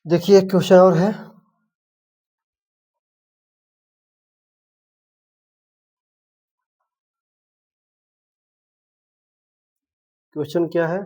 देखिए एक क्वेश्चन और है। क्वेश्चन क्या है?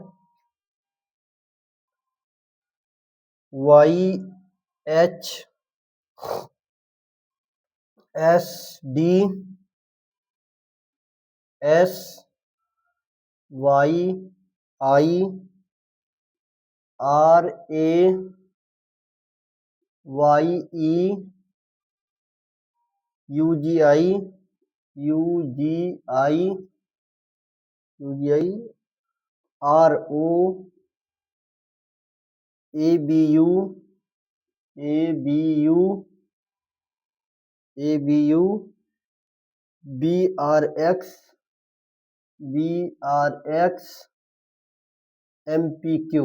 MPQ।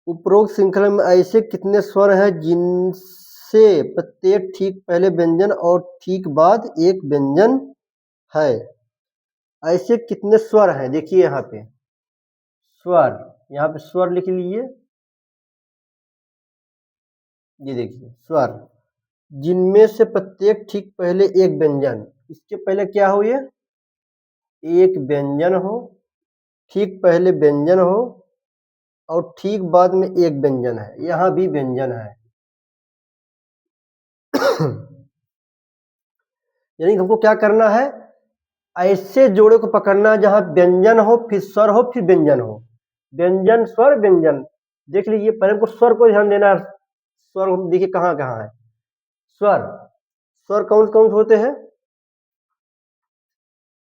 उपरोक्त श्रृंखला में ऐसे कितने स्वर हैं जिनसे प्रत्येक ठीक पहले व्यंजन और ठीक बाद एक व्यंजन है? ऐसे कितने स्वर हैं? देखिए यहाँ पे स्वर, यहाँ पे स्वर लिख लीजिए। ये देखिए स्वर, जिनमें से प्रत्येक ठीक पहले एक व्यंजन, इसके पहले क्या हो? ये एक व्यंजन हो, ठीक पहले व्यंजन हो, और ठीक बाद में एक व्यंजन है। यहाँ भी व्यंजन है। यानी हमको क्या करना है? ऐसे जोड़े को पकड़ना है जहां व्यंजन हो, फिर स्वर हो, फिर व्यंजन हो। व्यंजन स्वर व्यंजन, देख लीजिए। पहले हमको स्वर को ध्यान देना है। स्वर देखिए कहाँ कहाँ है स्वर। स्वर कौन कौन से होते हैं?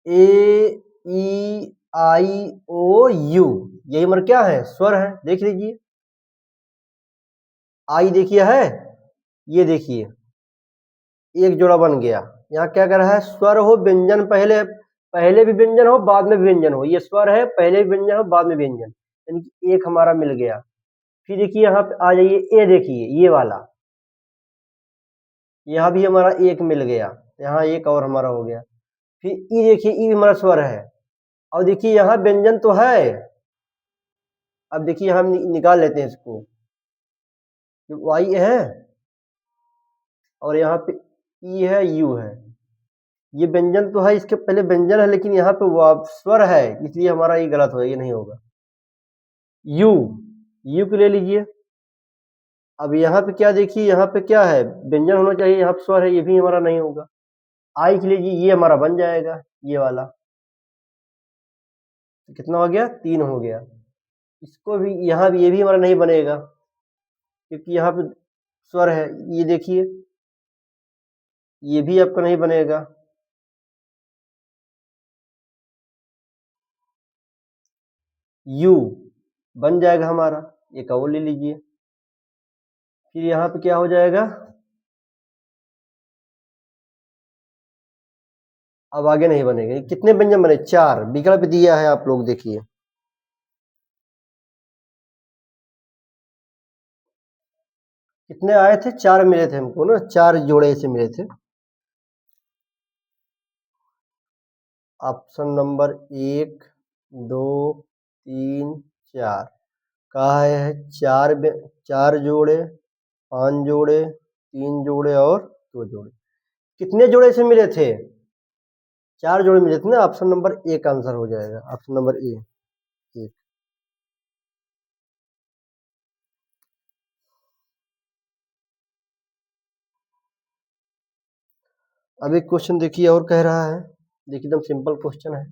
ए ई आई ओ यू, यही हमारा क्या है, स्वर है। देख लीजिए आई देखिए है, ये देखिए एक जोड़ा बन गया। यहाँ क्या कर रहा है, स्वर हो व्यंजन, पहले पहले भी व्यंजन हो बाद में भी व्यंजन हो, ये स्वर है, पहले भी व्यंजन हो बाद में व्यंजन, यानी कि एक हमारा मिल गया। फिर देखिए यहाँ पे आ जाइए, ए देखिए ये वाला, यहाँ भी हमारा एक मिल गया, यहाँ एक और हमारा हो गया। फिर ई देखिए, ई भी हमारा स्वर है। और देखिए यहाँ व्यंजन तो है, अब देखिए हम निकाल लेते हैं इसको, वाई है और यहाँ पे ई है, यू है, ये व्यंजन तो है, इसके पहले व्यंजन है, लेकिन यहाँ पे स्वर है, इसलिए हमारा ये गलत होगा, ये नहीं होगा। यू, यू को ले लीजिए। अब यहाँ पे क्या देखिए, यहाँ पे क्या है, व्यंजन होना चाहिए, यहाँ पे स्वर है, ये भी हमारा नहीं होगा। आई के लीजिए, ये हमारा बन जाएगा, ये वाला। तो कितना हो गया, 3 हो गया। इसको भी, यहाँ भी, ये भी हमारा नहीं बनेगा, क्योंकि यहाँ पे स्वर है, ये देखिए ये भी आपका नहीं बनेगा। यू बन जाएगा हमारा, एक और ले लीजिए। फिर यहाँ पे क्या हो जाएगा, अब आगे नहीं बनेगा। कितने व्यंजन बने, 4 विकल्प दिया है, आप लोग देखिए। कितने आए थे, 4 मिले थे हमको ना, 4 जोड़े से मिले थे। ऑप्शन नंबर 1, 2, 3, 4 कहा है, 4 जोड़े, 5 जोड़े, 3 जोड़े और 2 जोड़े। कितने जोड़े से मिले थे, 4 जोड़े मिले थे ना, ऑप्शन नंबर 1 आंसर हो जाएगा, ऑप्शन नंबर ए, 1। अब एक क्वेश्चन देखिए और कह रहा है, देखिए एकदम सिंपल क्वेश्चन है।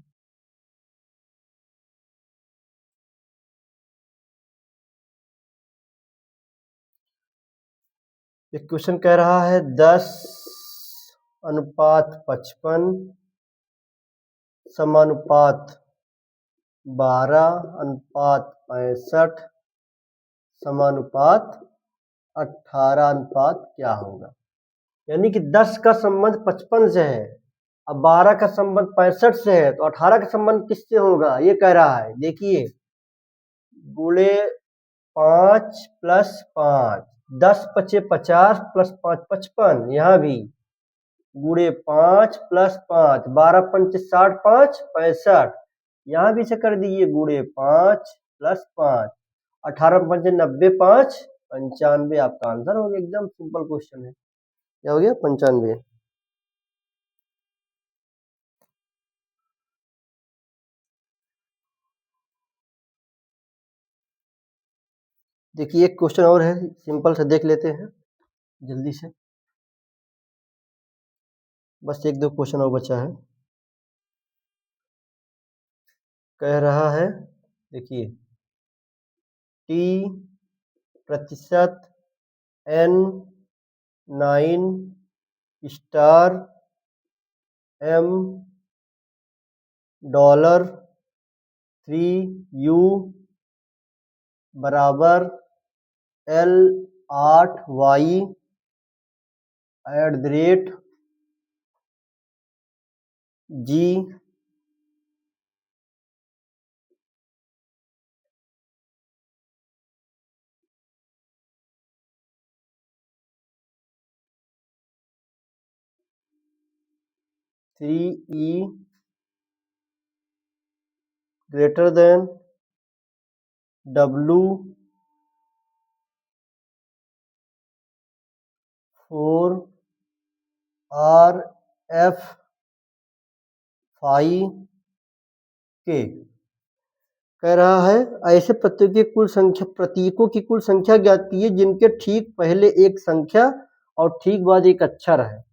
एक क्वेश्चन कह रहा है 10:55 समानुपात 12:65 समानुपात 18 क्या होगा। यानी कि 10 का संबंध 55 से है, अब 12 का संबंध 65 से है, तो 18 का संबंध किससे होगा, ये कह रहा है। देखिए गुणे 5 + 5, 10 × 5 = 50 + 5 = 55। यहाँ भी गुणे 5 + 5, 12 × 5 = 60, 5 = 65। यहाँ भी से कर दीजिए गुणे 5 + 5, 18 × 5 = 90, 5 = 95। आपका आंसर हो गया, एकदम सिंपल क्वेश्चन है। क्या हो गया, 95। देखिए एक क्वेश्चन और है, सिंपल से देख लेते हैं जल्दी से, बस 1-2 क्वेश्चन और बचा है। कह रहा है देखिए T% N9 M $3U बराबर L8Y @G3E greater than W 4RF 5K कह रहा है ऐसे प्रतीकों की कुल संख्या ज्ञात कीजिए जिनके ठीक पहले एक संख्या और ठीक बाद एक अक्षर है।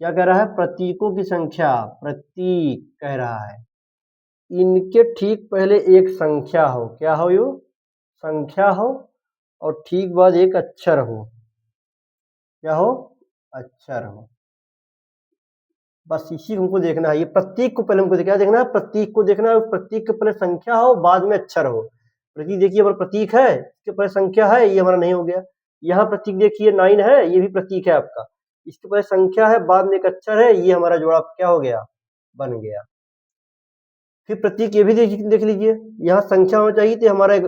क्या कह रहा है, प्रतीकों की संख्या, प्रतीक कह रहा है, इनके ठीक पहले एक संख्या हो, क्या हो, यो संख्या हो, और ठीक बाद एक अक्षर हो, क्या हो, अक्षर हो। बस इसी हमको देखना है, ये प्रतीक को पहले हमको क्या देखना है, प्रतीक को देखना है, प्रतीक के पहले संख्या हो बाद में अक्षर हो। प्रतीक देखिए हमारा प्रतीक है, इसके पहले संख्या है, ये हमारा नहीं हो गया। यहाँ प्रतीक देखिए 9 है, ये भी प्रतीक है आपका, इसके पहले संख्या है, बाद में एक अक्षर है, ये हमारा जोड़ा क्या हो गया, बन गया। फिर प्रतीक ये भी देख लीजिए, यहाँ संख्या होना चाहिए थी, हमारा एक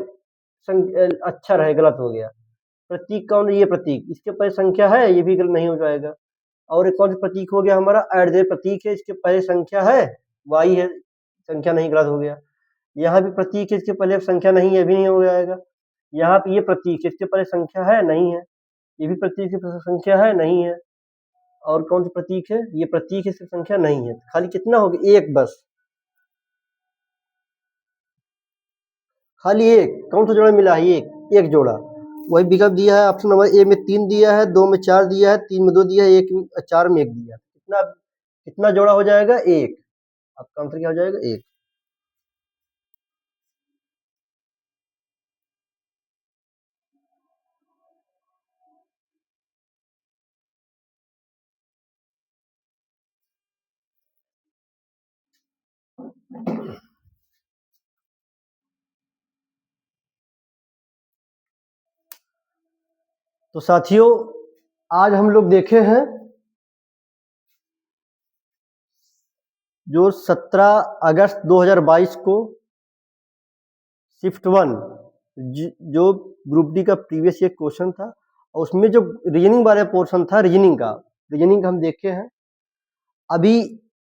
अक्षर है, गलत हो गया। प्रतीक कौन, ये प्रतीक, इसके पहले संख्या है, ये भी गलत नहीं हो जाएगा। और एक कौन सा प्रतीक हो गया हमारा, प्रतीक है, इसके पहले संख्या है, वाई है, संख्या नहीं, गलत हो गया। यहाँ भी प्रतीक है, इसके पहले संख्या नहीं है, भी नहीं हो जाएगा। यहाँ पे ये प्रतीक है, इसके पहले संख्या है, नहीं है, ये भी प्रतीक है, संख्या है, नहीं है। और कौन सा प्रतीक है, ये प्रतीक है, इसकी संख्या नहीं है। खाली कितना हो गया, एक, बस खाली एक। कौन सा जोड़ा मिला है, एक जोड़ा। वही विकल्प दिया है, ऑप्शन नंबर ए में 3 दिया है, 2 में 4 दिया है, 3 में 2 दिया है, 4 में 1 दिया है। कितना जोड़ा हो जाएगा, एक। आपका आंसर क्या हो जाएगा, एक। तो साथियों, आज हम लोग देखे हैं जो 17 अगस्त 2022 को शिफ्ट 1 जो ग्रुप डी का प्रीवियस ईयर क्वेश्चन था, और उसमें जो रीजनिंग वाला पोर्शन था, रीजनिंग का हम देखे हैं। अभी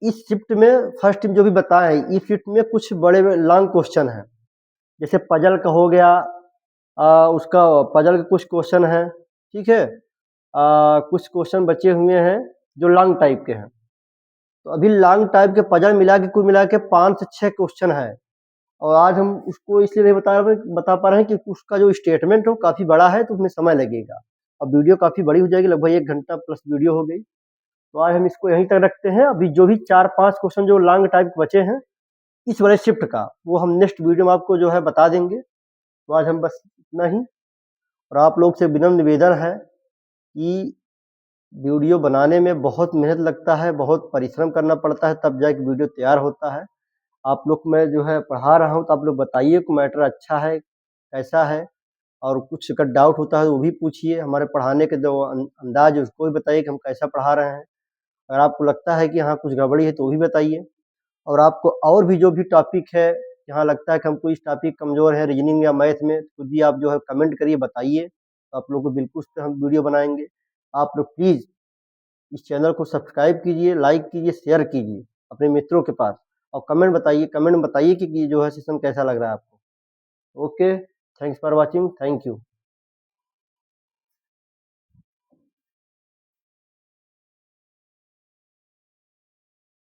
इस शिफ्ट में फर्स्ट जो भी बताए हैं, इस शिफ्ट में कुछ बड़े लॉन्ग क्वेश्चन हैं, जैसे पजल का हो गया, उसका पजल के कुछ क्वेश्चन हैं, ठीक है। कुछ क्वेश्चन बचे हुए हैं जो लॉन्ग टाइप के हैं। तो अभी लॉन्ग टाइप के पजल मिला के कुल मिला के 5 से 6 क्वेश्चन है, और आज हम उसको इसलिए नहीं बता पा रहे हैं कि उसका जो स्टेटमेंट हो काफ़ी बड़ा है, तो उसमें समय लगेगा। अब वीडियो काफ़ी बड़ी हो जाएगी, लगभग 1 घंटा प्लस वीडियो हो गई। तो आज हम इसको यहीं तक रखते हैं। अभी जो भी 4-5 क्वेश्चन जो लॉन्ग टाइप के बचे हैं इस वाले शिफ्ट का, वो हम नेक्स्ट वीडियो में आपको जो है बता देंगे। तो आज हम बस इतना ही, और आप लोग से विनम्र निवेदन है कि वीडियो बनाने में बहुत मेहनत लगता है, बहुत परिश्रम करना पड़ता है, तब जाके वीडियो तैयार होता है। आप लोग मैं जो है पढ़ा रहा हूँ, तो आप लोग बताइए कि मैटर अच्छा है, कैसा है, और कुछ अगर डाउट होता है तो वो भी पूछिए। हमारे पढ़ाने के जो अंदाज है उसको भी बताइए कि हम कैसा पढ़ा रहे हैं। अगर आपको लगता है कि हाँ कुछ गड़बड़ी है तो वो भी बताइए। और आपको और भी जो भी टॉपिक है, जहाँ लगता है कि हमको इस टॉपिक कमज़ोर है रीजनिंग या मैथ में, खुद भी आप जो है कमेंट करिए, बताइए, तो आप लोग को बिल्कुल उस पर हम वीडियो बनाएंगे। आप लोग प्लीज़ इस चैनल को सब्सक्राइब कीजिए, लाइक कीजिए, शेयर कीजिए अपने मित्रों के पास, और कमेंट में बताइए कि जो है सेशन कैसा लग रहा है आपको। Okay, thanks for watching, thank you.